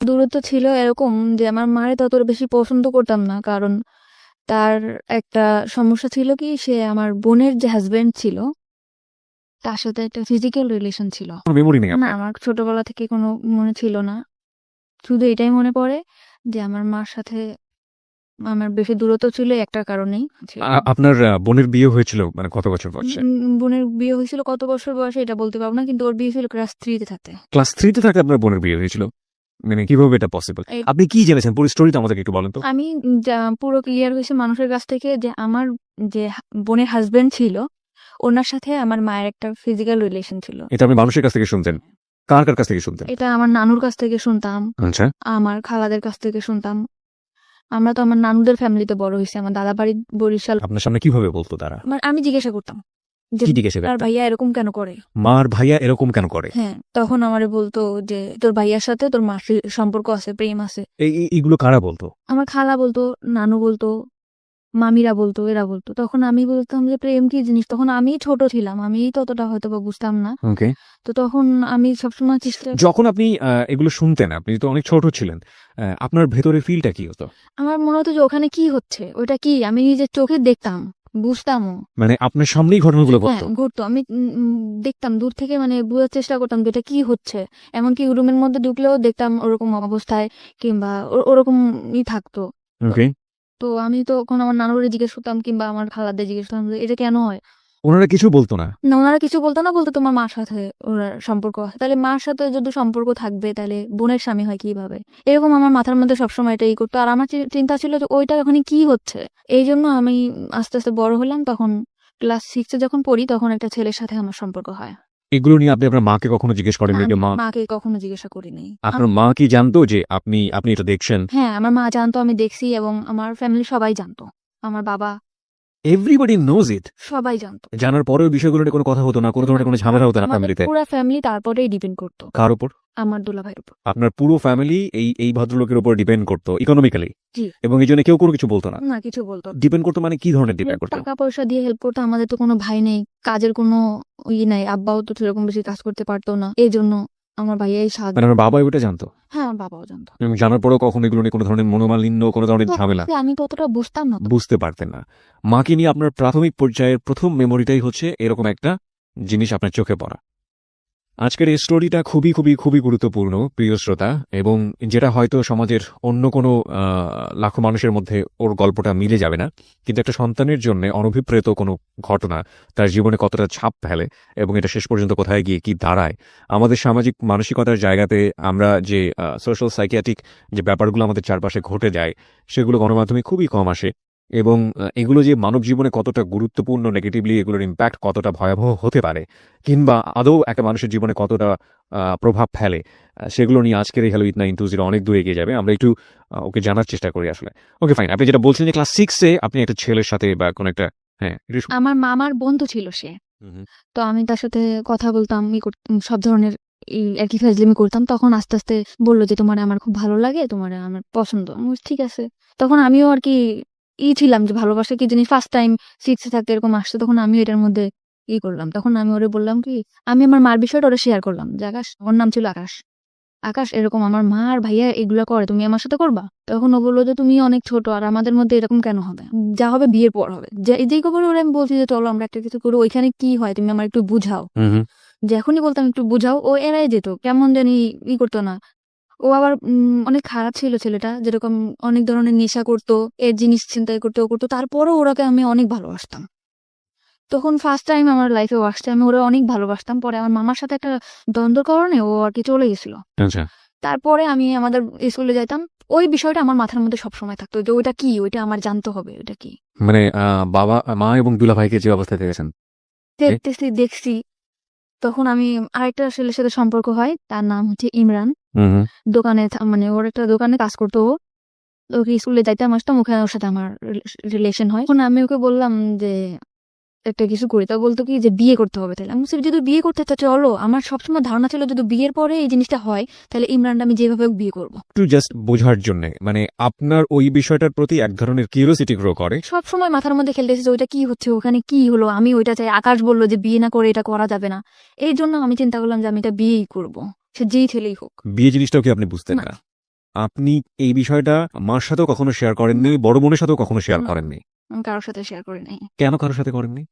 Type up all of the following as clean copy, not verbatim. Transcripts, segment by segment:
দূরত্ব ছিল এরকম যে আমার মারে ততটা বেশি পছন্দ করতাম না, কারণ তার একটা সমস্যা ছিল কি, সে আমার বোনের যে হাজবেন্ড ছিল তার সাথে একটা ফিজিক্যাল রিলেশন ছিল। কোনো মেমোরি নেই না, আপনার? আমার ছোটবেলা থেকে কোনো মনে ছিল না। শুধু এটাই মনে পড়ে যে আমার মার সাথে আমার বেশি দূরত্ব ছিল একটার কারণেই ছিল। আপনার বোনের বিয়ে হয়েছিল মানে কত বছর বয়সে? বোনের বিয়ে হয়েছিল কত বছর বয়সে এটা বলতে পারবো না, কিন্তু ওর বিয়ে ছিল ক্লাস 3-তে থাকতে। ক্লাস 3-তে থাকতে আপনার বোনের বিয়ে হয়েছিল? মানে কিভাবে এটা পসিবল? এই- আপনি কি জেনেছেন পুরো স্টোরিটা আমাদেরকে একটু বলেন তো। আমি পুরো ক্লিয়ার হয়েছে মানুষের কাছ থেকে যে আমার যে বোনের হাজবেন্ড ছিল ওনার সাথে আমার মায়ের একটা ফিজিক্যাল রিলেশন ছিল। এটা আপনি মানুষের কাছ থেকে শুনতেন? কার কার কাছ থেকে শুনতেন? এটা আমার নানুর কাছ থেকে শুনতাম, আচ্ছা। আমার খালাদের কাছ থেকে শুনতাম। আমরা তো আমার নানুদের ফ্যামিলিতে বড় হয়েছি, আমার দাদা বাড়ি বরিশাল। আপনার সামনে কিভাবে বলতো তারা? আমি জিজ্ঞাসা করতাম যে কি জিজ্ঞেস তার করতেন? ভাইয়া এরকম কেন করে। মার ভাইয়া এরকম কেন করে? হ্যাঁ, তখন আমারে বলতো যে তোর ভাইয়ার সাথে তোর মার সম্পর্ক আছে, প্রেম আছে। এইগুলো কারা বলতো? আমার খালা বলতো, নানু বলতো, মামিরা বলতো, এরা বলতো। তখন আমি বলতাম যে প্রেম কি জিনিস, তখন আমি ছোট ছিলাম, আমি ততটা হয়তো বা বুঝতাম না। ওকে। তো তখন আমি সবসময় চেষ্টা, যখন আপনি এগুলো শুনতেন, আপনি তো অনেক ছোট ছিলেন, আপনার ভেতরে ফিলটা কি হতো? আমার মনে হতো যে ওখানে কি হচ্ছে, ওটা কি, আমি নিজের চোখে দেখতাম, বুঝতামও। মানে আপনার সামনেই ঘটনাগুলো হ্যাঁ, ঘটতো? ঘুরতো। আমি দেখতাম দূর থেকে, মানে বোঝার চেষ্টা করতাম যে এটা কি হচ্ছে। এমনকি রুমের মধ্যে ঢুকলেও দেখতাম ওরকম অবস্থায়, কিংবা ওরকমই থাকতো। তো ওকে। তো আমি তখন আমার নানুরে জিজ্ঞেস করতাম, কিংবা আমার খালাদের জিজ্ঞেস করতাম যে এটা কেন হয়। ওনারা কিছু বলতো না? না, ওনারা কিছু বলতো না, বলতো তোমার মার সাথে ওনার সম্পর্ক আছে। তাহলে মার সাথে যদি সম্পর্ক থাকবে তাহলে বোনের স্বামী হয় কিভাবে, এরকম আমার মাথার মধ্যে সবসময় এটাই করতো। আর আমার চিন্তা ছিল যে ওইটা ওখানে কি হচ্ছে। এই জন্য আমি আস্তে আস্তে বড় হলাম, তখন ক্লাস 6-এ যখন পড়ি তখন একটা ছেলের সাথে আমার সম্পর্ক হয়। এগুলো নিয়ে আপনি আপনার মাকে কখনো জিজ্ঞেস না, করেননি যে আমি মা? মাকে কখনো জিজ্ঞাসা করিনি। আপনার মা কি জানতো যে আপনি আপনি এটা দেখছেন? হ্যাঁ, আমার মা জানতো আমি দেখছি, এবং আমার ফ্যামিলি সবাই জানতো। আমার বাবা, এভরিবডি নোজ ইট? সবাই জানতো। জানার পরেও বিষয়গুলো নিয়ে কোনো কথা হতো না, কোনো ধরনের কোনো ঝামেলা হতো না আমাদের ফ্যামিলিতে? পুরো ফ্যামিলি তারপরেই ডিপেন্ড করতো কার উপর? আমার দুলাভাইয়ের উপর। আপনার পুরো ফ্যামিলি এই ভদ্রলোকের উপর ডিপেন্ড করতো ইকোনমিক্যালি? জি। এবং এই জন্য কেউ কোনো কিছু বলতো না? না, কিছু বলতো না। ডিপেন্ড করতো মানে কি ধরনের ডিপেন্ড করতো? টাকা পয়সা দিয়ে হেল্প করতো। আমাদের তো কোনো ভাই নেই, কাজের কোনো নাই, আব্বাও তো সেরকম বেশি কাজ করতে পারতো না, এই জন্য আমার ভাইয়াই সাহায্য। মানে আমার বাবা এটা জানতো? হ্যাঁ, আমার বাবাও জানতো। এবং জানার পরেও কখনো এগুলো নিয়ে কোনো ধরনের মনোমালিন্য, কোনো ধরনের ঝামেলা? আমি ততটা বুঝতাম না তো। বুঝতে পারতেন না। মাকে নিয়ে আপনার প্রাথমিক পর্যায়ের প্রথম মেমোরিটাই হচ্ছে এরকম একটা জিনিস আপনার চোখে পড়া। আজকের এই স্টোরিটা খুবই খুবই খুবই গুরুত্বপূর্ণ প্রিয় শ্রোতা, এবং যেটা হয়তো সমাজের অন্য কোনো লাখো মানুষের মধ্যে ওর গল্পটা মিলে যাবে না, কিন্তু একটা সন্তানের জন্য অনভিপ্রেত কোনো ঘটনা তার জীবনে কতটা ছাপ ফেলে এবং এটা শেষ পর্যন্ত কোথায় গিয়ে কি দাঁড়ায়। আমাদের সামাজিক মানসিকতার জায়গাতে আমরা যে সোশ্যাল সাইকিয়াট্রিক যে ব্যাপারগুলো আমাদের চারপাশে ঘটে যায় সেগুলো গণমাধ্যমে খুবই কম আসে, এবং এগুলো যে মানব জীবনে কতটা গুরুত্বপূর্ণ, নেগেটিভলি এগুলোর ইম্প্যাক্ট কতটা ভয়াবহ হতে পারে, কিংবা আদৌ একটা মানুষের জীবনে কতটা প্রভাব ফেলে, সেগুলো নিয়ে আজকের এই হ্যালো ইট 920 অনেক দূরে এগিয়ে যাবে। আমরা একটু ওকে জানার চেষ্টা করি আসলে। ওকে ফাইন, আপনি যেটা বলছেন যে ক্লাস 6-এ আপনি একটা ছেলের সাথে বা কোনো একটা, হ্যাঁ একটু আমার মামার বন্ধু ছিল সে। তো আমি তার সাথে কথা বলতাম, সব ধরনের আর কি ফাজলামি করতাম। তখন আস্তে আস্তে বললো যে তোমার আমার খুব ভালো লাগে, তোমার আমার পছন্দ। আমি বলছি, ঠিক আছে। তখন আমিও আর কি ছিলাম যে ভালোবাসা কি জিনিস, ফার্স্ট টাইম 6-এ থাকতে এরকম আসছে, তখন আমিও এটার মধ্যে করলাম। তখন আমি ওরে বললাম কি, আমি আমার মার বিষয়টা ওরা শেয়ার করলাম যে আকাশ, ওর নাম ছিল আকাশ, আকাশ এরকম আমার মা আর ভাইয়া এগুলা করে, তুমি আমার সাথে করবা? তখন ও বললো যে তুমি অনেক ছোট, আর আমাদের মধ্যে এরকম কেন হবে, যা হবে বিয়ের পর হবে। যেই খবর ওরা, আমি বলছি যে চলো আমরা একটা কিছু করি, ওইখানে কি হয় তুমি আমার একটু বুঝাও। যখনই বলতাম একটু বুঝাও, ও এড়াই যেত, কেমন জানি করতো না। ও আবার অনেক খারাপ ছিল ছেলেটা, যেরকম অনেক ধরনের নেশা করতো, এর জিনিস ছিনতাই করতো, ও করতো। তারপরও ওরাকে আমি অনেক ভালোবাসতাম। তখন ফার্স্ট টাইম আমার লাইফে আসছে, আমি ওরা অনেক ভালোবাসতাম। পরে আমার মামার সাথে একটা দ্বন্দ্বের কারণে ও আর কি চলে গেছিল। আচ্ছা। তারপরে আমি আমাদের স্কুলে যাইতাম, ওই বিষয়টা আমার মাথার মধ্যে সবসময় থাকতো যে ওইটা কি, ওইটা আমার জানতে হবে, ওইটা কি। মানে বাবা মা এবং দুলাভাইকে যে অবস্থায় দেখেছেন? দেখছি। তখন আমি আরেকটা ছেলের সাথে সম্পর্ক হয়, তার নাম হচ্ছে ইমরান। দোকানে মানে ওর একটা দোকানে কাজ করতো ও। ওকে স্কুলে যাইতাম আসতাম, ওখানে ওর সাথে আমার রিলেশন হয়। তখন আমি ওকে বললাম যে একটা কিছু করি, তা বলতো কি যে বিয়ে করতে হবে। তাহলে আমি বলছি, যদি বিয়ে করতে তো চলো। আমার সবসময় ধারণা ছিল যদি বিয়ের পরে এই জিনিসটা হয় তাহলে ইমরানটা আমি যেভাবে হোক বিয়ে করবো। একটু জাস্ট বোঝার জন্য, মানে আপনার ওই বিষয়টার প্রতি এক ধরনের কিউরিওসিটি গ্রো করে? সবসময় মাথার মধ্যে খেলতেছে যে ওইটা কি হচ্ছে, ওখানে কি হলো, আমি ওইটা চাই। আকাশ বললো যে বিয়ে না করে এটা করা যাবে না, এই জন্য আমি চিন্তা করলাম যে আমি এটা বিয়েই করবো, সে যেই ছেলেই হোক। বিয়ে জিনিসটাও কি আপনি বুঝতেন না। না? আপনি এই বিষয়টা মার সাথেও কখনো শেয়ার করেননি, বড় বোনের সাথেও কখনো শেয়ার না। করেননি? আমি কারোর সাথে শেয়ার করি নাই। কেন কারোর সাথে করেননি?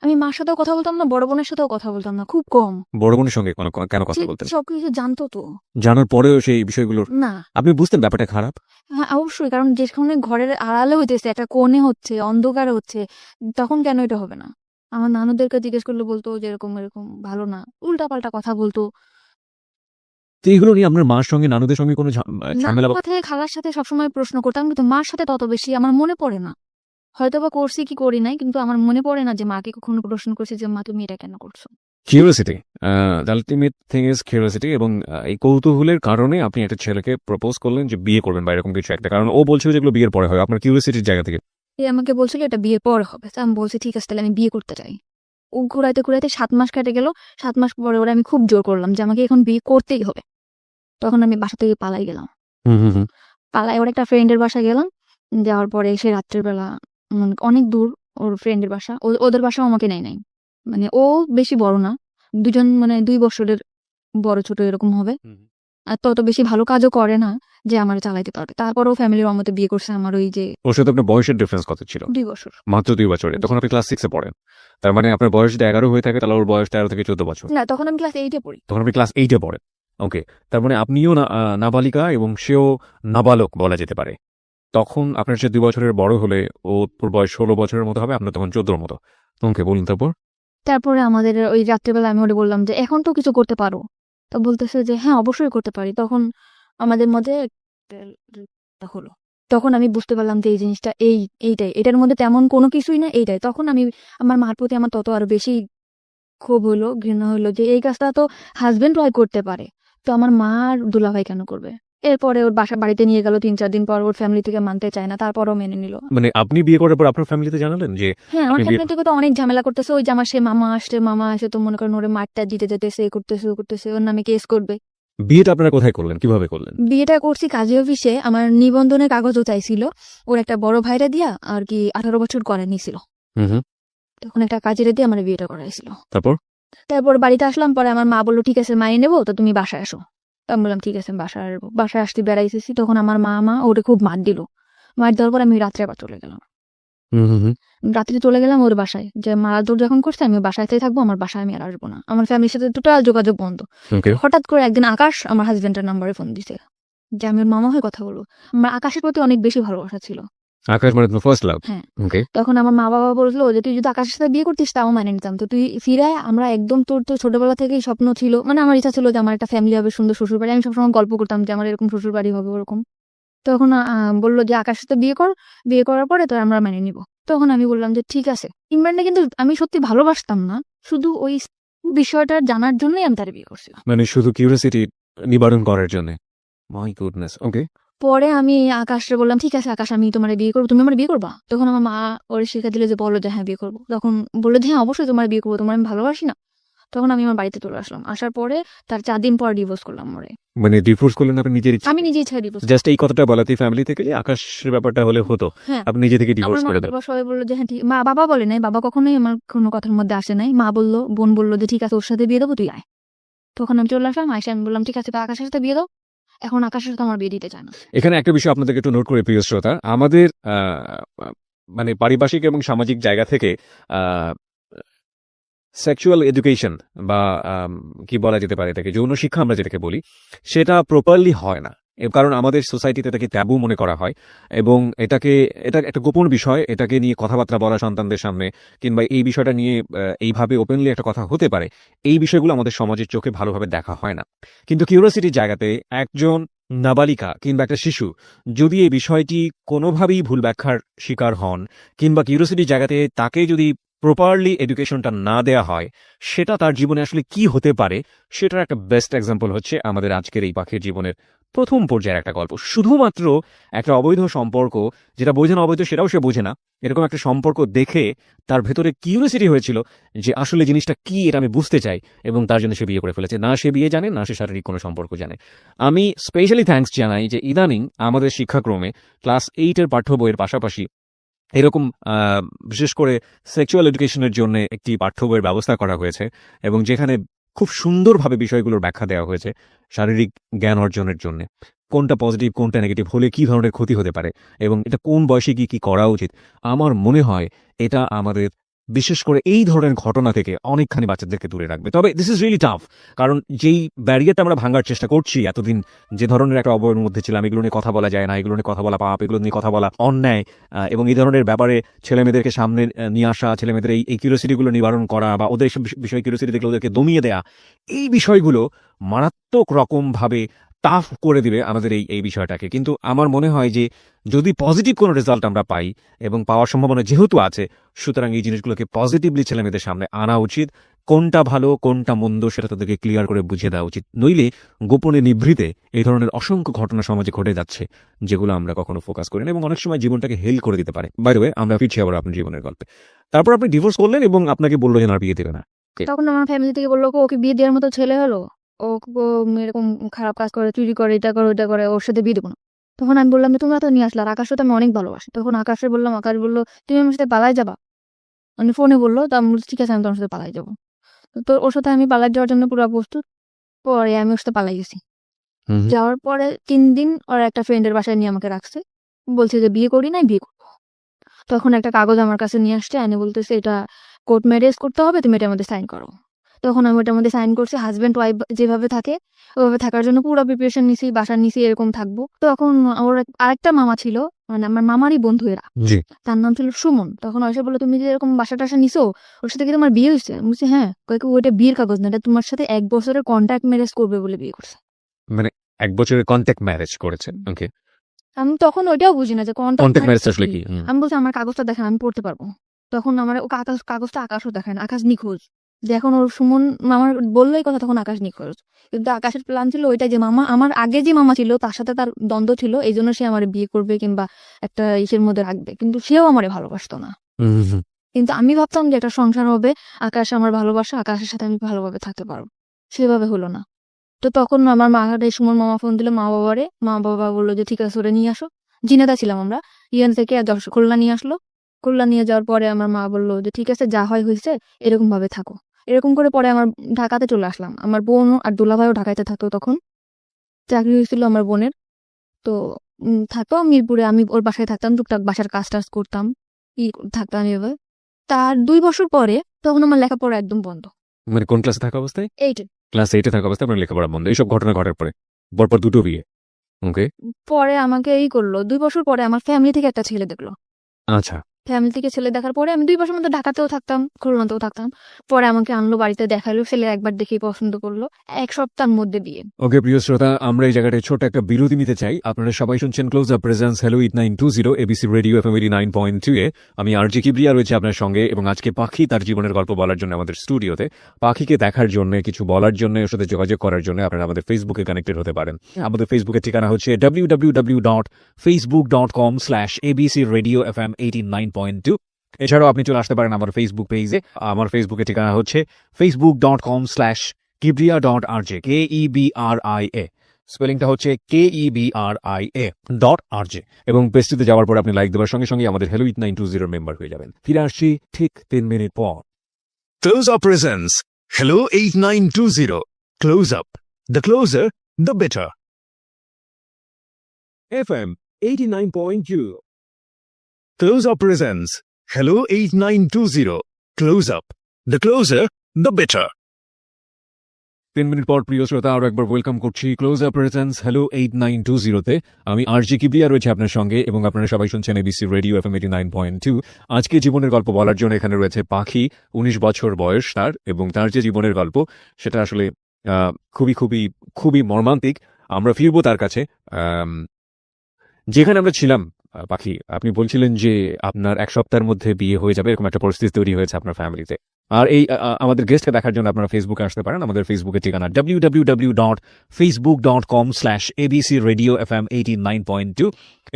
আমি মার সাথেও কথা বলতাম না, বড় বোনের সাথেও কথা বলতাম না, খুব কম। বড় বোনের সঙ্গে কেন সে কথা বলতেন? সবকিছু জানতো তো। জানার পরেও সেই বিষয়গুলোর না। আপনি বুঝতেন ব্যাপারটা খারাপ? হ্যাঁ, অবশ্যই। কারণ যেখানে ঘরের আড়ালে হইতেছে, একটা কোণে হচ্ছে, অন্ধকারে হচ্ছে, তখন কেন এটা হবে না? আমার নানুদেরকে জিজ্ঞেস করলে বলতো যে এরকম, এরকম ভালো না। উল্টাপাল্টা কথা বলতো। তো এগুলো নিয়ে আপনার মার সঙ্গে নানুদের সঙ্গে কোনো ঝামেলা নানুর সাথে খালার সাথে সবসময় প্রশ্ন করতাম, কিন্তু মার সাথে তত বেশি আমার মনে পড়ে না। হয়তোবা করছি কি করি নাই, কিন্তু আমার মনে পড়ে না যে মাকে কখনো প্রশ্ন করছি যে মা তুমি এটা কেন করছো। Curiosity, the ultimate thing is curiosity, এবং এই কৌতূহলের কারণে আপনি একটা ছেলেকে প্রপোজ করলেন যে বিয়ে করবেন বা এরকম কিছু একটা, কারণ ও বলছিল যেগুলো বিয়ের পরে হয়, আপনার কিউরিওসিটির জায়গা থেকে। এ আমাকে বলছিল এটা বিয়ের পরে হবে, তো আমি বলছি ঠিক আছে তাহলে আমি বিয়ে করতে চাই। ও ঘুরাইতে ঘুরাইতে 7 মাস কেটে গেল। 7 মাস পরে ওরা আমি খুব জোর করলাম যে আমাকে এখন বিয়ে করতেই হবে। তখন আমি বাসা থেকে পালাই গেলাম। পালাই ওর একটা ফ্রেন্ডের বাসায় গেলাম। যাওয়ার পরে সে রাত্রের বেলা অনেক দূর ওর ফ্রেন্ডের বাসা। ওদের বাসাও আমাকে নেয় নাই। মানে ও বেশি বড় না। দুজন মানে 2 বছরের বড় ছোট এরকম হবে। আর তত বেশি ভালো কাজও করে না যে আমার চালাইতে পারবে। তারপরেও ফ্যামিলির অমতে বিয়ে করছে আমার ওই যে ওর সাথে আপনার বয়সের ডিফারেন্স কত ছিল? 2 বছর। মাত্র 2 বছরে। তখন আপনি ক্লাস 6 এ পড়েন। তার মানে আপনার বয়স যদি 11 হয়ে থাকে তাহলে ওর বয়স 13 থেকে 14 বছর। না, তখন আমি ক্লাস 8 এ পড়ি। তখন আপনি ক্লাস 8 এ পড়েন। ওকে। তার মানে আপনিও নাবালিকা এবং সেও নাবালক বলা যেতে পারে। তখন আপনার চেয়ে 2 বছরের বড় হলে ওর বয়স 16 বছরের মতো হবে, আপনার তখন 14 র মতো। ওকে, বলুন তারপর? তারপরে আমাদের ওই রাত্রেবেলা আমি ওরে বললাম যে এখন তো কিছু করতে পারো। তো বলতেছে যে হ্যাঁ অবশ্যই করতে পারি। তখন আমাদের মধ্যে একটা হলো। তখন আমি বুঝতে পারলাম যে এই জিনিসটা এইটাই। এটার মধ্যে তেমন কোনো কিছুই না, এইটাই। তখন আমি আমার মার প্রতি আমার তত আরো বেশি ক্ষোভ হলো, ঘৃণা হলো যে এই কাজটা তো হাসব্যান্ড ওয়াইফ করতে পারে। তো আমার মা আর দুলাভাই কেন করবে? এরপরে ওর বাড়িতে নিয়ে গেল 3-4 দিন পর। ওর ফ্যামিলি থেকে মানতে চায় না, তারপরেও মেনে নিল। মানে আপনি বিয়ে করার পর আপনার ফ্যামিলিতে জানালেন যে হ্যাঁ, আমার আপনি বিয়ে? ফ্যামিলি থেকে তো অনেক ঝামেলা করতেছে। ওই যে আমার সে মামা আসে তো মনে করেন ওরে মারটা দিতে যেতেছে, এ করতেছে, ও করতেছে, ওর নামে কেস করবে। বিয়েটা আপনারা কোথায় করলেন? কিভাবে করলেন? বিয়েটা করছি কাজী অফিসে। আমার নিবন্ধনের কাগজও চাইছিল। ওর একটা বড় ভাইরা দিয়া আর কি 18 বছর করে নিছিল। হুম। তখন একটা কাজীরে দিয়ে আমার বিয়েটা করাইছিল। তারপর? তারপর বাড়িতে আসলাম, পরে আমার মা বলল ঠিক আছে মানিয়ে নেবো, তো তুমি বাসায় আসো। তো আমি বললাম ঠিক আছে আমি বাসায় আসবো। বাসায় আসতে বেড়াইতেছি, তখন আমার মা ওরে খুব মার দিল। মার দেওয়ার পর আমি রাত্রে আবার চলে গেলাম। হুম। রাত্রে চলে গেলাম ওর বাসায়, যে মারাদুর যখন করছে আমি বাসাতেই থাকবো, আমার বাসায় আমি আর আসবো না। আমার ফ্যামিলির সাথে টোটাল যোগাযোগ বন্ধ। ওকে। হঠাৎ করে একদিন আকাশ আমার হাজবেন্ডের নাম্বারে ফোন দিছে যে আমি ওর মামা হয়ে কথা বলবো। আমার আকাশের প্রতি অনেক বেশি ভালোবাসা ছিল। আকাশ মানে তোমার ফার্স্ট লাভ? হ্যাঁ। ওকে। তখন আমার মা বাবা বললো যে তুই যদি আকাশের সাথে বিয়ে করতিস তাও মানে নিতাম, তো তুই ফিরায় আমরা একদম, তোর তো ছোটবেলা থেকেই স্বপ্ন ছিল, মানে আমার ইচ্ছা ছিল যে আমার একটা ফ্যামিলি হবে, সুন্দর শ্বশুর বাড়ি। আমি সবসময় গল্প করতাম যে আমার এরকম শ্বশুর বাড়ি হবে ওরকম। তখন বললো যে আকাশের সাথে বিয়ে কর, বিয়ে করার পরে তো আমরা মেনে নিব। তখন আমি বললাম যে ঠিক আছে। ইমরানকে কিন্তু আমি সত্যি ভালোবাসতাম না, শুধু ওই বিষয়টা জানার জন্যই আমি তার বিয়ে করছিলাম। মানে শুধু কিউরিওসিটি নিবারণ করার জন্য। My goodness. ওকে। পরে আমি আকাশকে বললাম ঠিক আছে আকাশ আমি তোমার বিয়ে করবো, তুমি আমার বিয়ে করবা? তখন আমার মা ওর শিখা দিলে যে বলো যে হ্যাঁ বিয়ে করবো। তখন বললো যে হ্যাঁ অবশ্যই তোমার বিয়ে করবো, তোমার আমি ভালোবাসি না। তখন আমি আমার বাড়িতে চলে আসলাম। আসার পরে তার 4 দিন পর ডিভোর্স করলাম ওরে। মানে ডিভোর্স করলেন আপনি নিজের ইচ্ছা? আমি নিজে ইচ্ছা ডিভোর্স। জাস্ট এই কথাটা বলাতেই ফ্যামিলি থেকে যে আকাশের ব্যাপারটা হলে হতো, হ্যাঁ, আপনি নিজে থেকে আমার ডিভোর্স মা করে দেন? বাবা সবাই বললো যে হ্যাঁ ঠিক। বাবা বলে নাই, বাবা কখনোই আমার কোনো কথার মধ্যে আসে নাই। মা বললো, বোন বললো যে ঠিক আছে ওর সাথে বিয়ে দেবো, তুই আয়। তখন আমি চলে আসলাম। আয়সা আমি বললাম ঠিক আছে তো আকাশের সাথে বিয়ে দাও। এখন আকাশের সাথে আমার বিয়ে দিতে চায় না। এখানে একটা বিষয় আপনাদেরকে একটু নোট করে প্রিয় শ্রোতা, আমাদের মানে পারিপার্শ্বিক এবং সামাজিক জায়গা থেকে সেক্সুয়াল এডুকেশন বা কি বলা যেতে পারে এটাকে, যৌন শিক্ষা আমরা যেটাকে বলি, সেটা প্রপারলি হয় না। কারণ আমাদের সোসাইটিতে এটাকে ট্যাবু মনে করা হয়, এবং এটা একটা গোপন বিষয়। এটাকে নিয়ে কথাবার্তা বলা সন্তানদের সামনে, কিংবা এই বিষয়টা নিয়ে এইভাবে ওপেনলি একটা কথা হতে পারে, এই বিষয়গুলো আমাদের সমাজের চোখে ভালোভাবে দেখা হয় না। কিন্তু কিউরিওসিটির জায়গাতে একজন নাবালিকা কিংবা একটা শিশু যদি এই বিষয়টি কোনোভাবেই ভুল ব্যাখ্যার শিকার হন, কিংবা কিউরিওসিটির জায়গাতে তাকে যদি প্রপারলি এডুকেশনটা না দেয়া হয়, সেটা তার জীবনে আসলে কি হতে পারে, সেটার একটা বেস্ট এক্সাম্পল হচ্ছে আমাদের আজকের এই পাখির জীবনের প্রথম পর্যায়ের একটা গল্প। শুধুমাত্র একটা অবৈধ সম্পর্ক, যেটা বোঝে না অবৈধ সেটাও সে বোঝে না, এরকম একটা সম্পর্ক দেখে তার ভেতরে কিউরিওসিটি হয়েছিল যে আসলে জিনিসটা কি, এটা আমি বুঝতে চাই, এবং তার জন্য সে বিয়ে করে ফেলেছে। না সে বিয়ে জানে, না সে শারীরিক কোনো সম্পর্ক জানে। আমি স্পেশালি থ্যাঙ্কস জানাই যে ইদানিং আমাদের শিক্ষাক্রমে ক্লাস 8 এর পাঠ্য বইয়ের পাশাপাশি এরকম বিশেষ করে সেক্সুয়াল এডুকেশনের জন্য একটি পাঠ্য বইয়ের ব্যবস্থা করা হয়েছে, এবং যেখানে খুব সুন্দরভাবে বিষয়গুলোর ব্যাখ্যা দেওয়া হয়েছে শারীরিক জ্ঞান অর্জনের জন্য। কোনটা পজিটিভ কোনটা নেগেটিভ হলে কি ধরনের ক্ষতি হতে পারে এবং এটা কোন বয়সে গিয়ে কি করা উচিত। আমার মনে হয় এটা আমাদের বিশেষ করে এই ধরনের ঘটনা থেকে অনেকখানি বাচ্চাদেরকে দূরে রাখবে। তবে দিস ইজ রিয়েলি টাফ, কারণ যেই ব্যারিয়ারটা আমরা ভাঙার চেষ্টা করছি এতদিন, যে ধরনের একটা অবয়ের মধ্যে ছিলাম, এগুলো নিয়ে কথা বলা যায় না, এগুলো নিয়ে কথা বলা পাপ, এগুলো নিয়ে কথা বলা অন্যায়, এবং এই ধরনের ব্যাপারে ছেলেমেয়েদেরকে সামনে নিয়ে আসা, ছেলেমেয়েদের এই কিউরিওসিটিগুলো নিবারণ করা বা ওদের সব বিষয়ে কিউরিওসিটি দেখলে ওদেরকে দমিয়ে দেয়া, এই বিষয়গুলো মারাত্মক রকমভাবে টাফ করে দিবে আমাদের এই বিষয়টাকে। কিন্তু আমার মনে হয় যে যদি পজিটিভ কোনো রেজাল্ট আমরা পাই এবং পাওয়ার সম্ভাবনা যেহেতু আছে, সুতরাং এই জিনিসগুলোকে পজিটিভলি ছেলেমেয়েদের সামনে আনা উচিত। কোনটা ভালো কোনটা মন্দ সেটা তাদেরকে ক্লিয়ার করে বুঝিয়ে দেওয়া উচিত। নইলে গোপনে নিভৃতে এই ধরনের অসংখ্য ঘটনা সমাজে ঘটে যাচ্ছে যেগুলো আমরা কখনো ফোকাস করি না এবং অনেক সময় জীবনটাকে হেল করে দিতে পারে। বাই দ্য ওয়ে, আমরা ফিরছি আবার আপনার জীবনের গল্পে। তারপর আপনি ডিভোর্স করলেন এবং আপনাকে বললো যে না, বিয়ে দেবে না। তখন আমার ফ্যামিলি থেকে বললো, ওকে বিয়ে দেওয়ার মতো ছেলে হলো, ও ও এরকম খারাপ কাজ করে, চুরি করে, এটা করে ওটা করে, ওর সাথে বিয়ে দেবো না। তখন আমি বললাম যে তোমরা তো নিয়ে আসলে, আর আকাশও তো আমি অনেক ভালোবাসি। তখন আকাশে বললাম, আকাশ বললো তুমি আমার সাথে পালাই যাবা, মানে ফোনে বললো। তো আমি বলছি ঠিক আছে, আমি তোমার সাথে পালাই যাবো। তো ওর সাথে আমি পালাই যাওয়ার জন্য পুরো প্রস্তুত। পরে আমি ওর সাথে পালাই গেছি। যাওয়ার পরে 3 দিন ওর একটা ফ্রেন্ডের বাসায় নিয়ে আমাকে রাখছে, বলছে যে বিয়ে করি নাই, বিয়ে করবো। তখন একটা কাগজ আমার কাছে নিয়ে আসছে, এনে বলতেছে এটা কোর্ট ম্যারেজ করতে হবে, তুমি এটার মধ্যে সাইন করো। তখন আমি ওটার মধ্যে সাইন করছি। হাজব্যান্ড ওয়াইফ যেভাবে থাকে ওইভাবে থাকার জন্য পুরো প্রিপারেশন নিছি, বাসা নিছি, এরকম থাকবো। তখন ওর আরেকটা মামা ছিল, মানে আমার মামারই বন্ধু এরা, জি। তার নাম ছিল সুমন। তখন এসে বললো তুমি যে এরকম বাসা টাসা নিছো, ওর সাথে কি তোমার বিয়ে হয়েছে? আমি বলছি হ্যাঁ। কয়েক ওইটা বিয়ের কাগজ না, এটা তোমার সাথে 1 বছরের কন্ট্রাক্ট ম্যারেজ করবে বলে বিয়ে করছে। মানে 1 বছরের কন্ট্যাক্ট ম্যারেজ করেছেন। ওকে, আমি তখন ওইটাও বুঝি না যে কন্ট্যাক্ট কন্ট্রাক্ট ম্যারেজ আসলে কি? আমি বলছি আমার কাগজটা দেখেন, আমি পড়তে পারবো। তখন আমার ও কাগজটা আকাশও দেখেন, আকাশ নিখোঁজ। যে এখন ওর সুমন মামার বললোই কথা, তখন আকাশ নিখোঁজ। কিন্তু আকাশের প্ল্যান ছিল ওইটা যে মামা, আমার আগে যে মামা ছিল তার সাথে তার দ্বন্দ্ব ছিল, এই জন্য সে আমার বিয়ে করবে কিংবা একটা ইসের মধ্যে রাখবে, কিন্তু সেও আমারে ভালোবাসতো না। কিন্তু আমি ভাবতাম যে একটা সংসার হবে, আকাশ আমার ভালোবাসা, আকাশের সাথে আমি ভালোভাবে থাকতে পারবো। সেভাবে হলো না। তো তখন আমার সুমন মামা ফোন দিল মা বাবারে, মা বাবা বললো যে ঠিক আছে ওরে নিয়ে আসো। জিনেদা ছিলাম আমরা, ইয়ান থেকে খুলনা নিয়ে আসলো। খুলনা নিয়ে যাওয়ার পরে আমার মা বললো যে ঠিক আছে যা হয় হয়েছে, এরকম ভাবে থাকো। এরকম করে পরে আমার ঢাকাতে চলে আসলাম। আমার বোন আর দুলাভাইও ঢাকাতে থাকতো, তখন চাকরি হয়েছিল আমার বোনের। তো থাকতো মিরপুরে, আমি ওর বাসায় থাকতাম, টুকটাক বাসার কাজ টাজ করতাম, থাকতাম এভাবে। তার 2 বছর পরে তখন আমার লেখাপড়া একদম বন্ধ। মানে কোন ক্লাসে থাকা অবস্থায়? 8 ক্লাস 8 থাকা অবস্থায় আপনার লেখাপড়া বন্ধ। এইসব ঘটনা ঘটার পরে পরপর 2টো বিয়ে। ওকে, পরে আমাকে করলো 2 বছর পরে আমার ফ্যামিলি থেকে একটা ছেলে দেখলো। আচ্ছা। ফ্যামিলি থেকে ছেলে দেখার পরে আমি 2 বছর মধ্যে ঢাকাতেও থাকতাম, খুলনাতেও থাকতাম। পরে আমাকে আনলো বাড়িতে, দেখাইলো, ছেলে একবার দেখেই পছন্দ করলো। 1 সপ্তাহের মধ্যে বিয়ে। ওকে প্রিয় শ্রোতা, আমরা এই জায়গাটায় ছোট একটা বিরতি নিতে চাই। আপনারা সবাই শুনছেন close up presence hello 8920 ABC radio FM 89.2 এ। আমি আরজি কিবরিয়া রয়েছে আপনার সঙ্গে এবং আজকে পাখি তার জীবনের গল্প বলার জন্য আমাদের স্টুডিওতে। পাখিকে দেখার জন্য, কিছু বলার জন্য, ওর সাথে যোগাযোগ করার জন্য আপনারা আমাদের ফেসবুকে কানেক্টেড হতে পারেন। আমাদের ফেসবুকের ঠিকানা হচ্ছে www.facebook.com/abcradiofm89.2। এছাড়াও আপনি চলে আসতে পারেন আমার ফেসবুক পেজে। আমার ফেসবুকের ঠিকানা হচ্ছে facebook.com/kibria.rj, KEBRIA। স্পেলিংটা হচ্ছে KEBRIA.RJ। এবং পেজটিতে যাওয়ার পর আপনি লাইক দেওয়ার সঙ্গে সঙ্গে আমাদের হ্যালো 8920 মেম্বার হয়ে যাবেন। ফিরে আসছি ঠিক 3 মিনিট পর। Close Up presents Hello 8920. Close Up. The closer, the better. FM 89.2। Close Up presents Hello 8920. Close Up. The closer, the better. 3 minute পর প্রিয় শ্রোতা আরো একবার ওয়েলকাম করছি ক্লোজ আপ প্রেজেন্স হ্যালো 8920 তে। আমি আরজি কিবরিয়া রয়েছে আপনার সঙ্গে এবং আপনারা সবাই শুনছেন এবিসি রেডিও এফএম 89.2। আজকে জীবনের গল্প বলার জন্য এখানে রয়েছে পাখি, 19 বছর বয়স তার, এবং তার যে জীবনের গল্প সেটা আসলে খুবই খুবই খুবই মর্মান্তিক। আমরা ফিরবো তার কাছে। যেখানে আমরা ছিলাম, পাখি আপনি বলছিলেন যে আপনার 1 সপ্তাহের মধ্যে বিয়ে হয়ে যাবে, এরকম একটা পরিস্থিতি তৈরি হয়েছে আপনার ফ্যামিলিতে। আর এই আমাদের গেস্টকে দেখার জন্য আপনারা ফেসবুকে আসতে পারেন। আমাদের ফেসবুকের ঠিকানা www.facebook.com/abcradiofm89.2।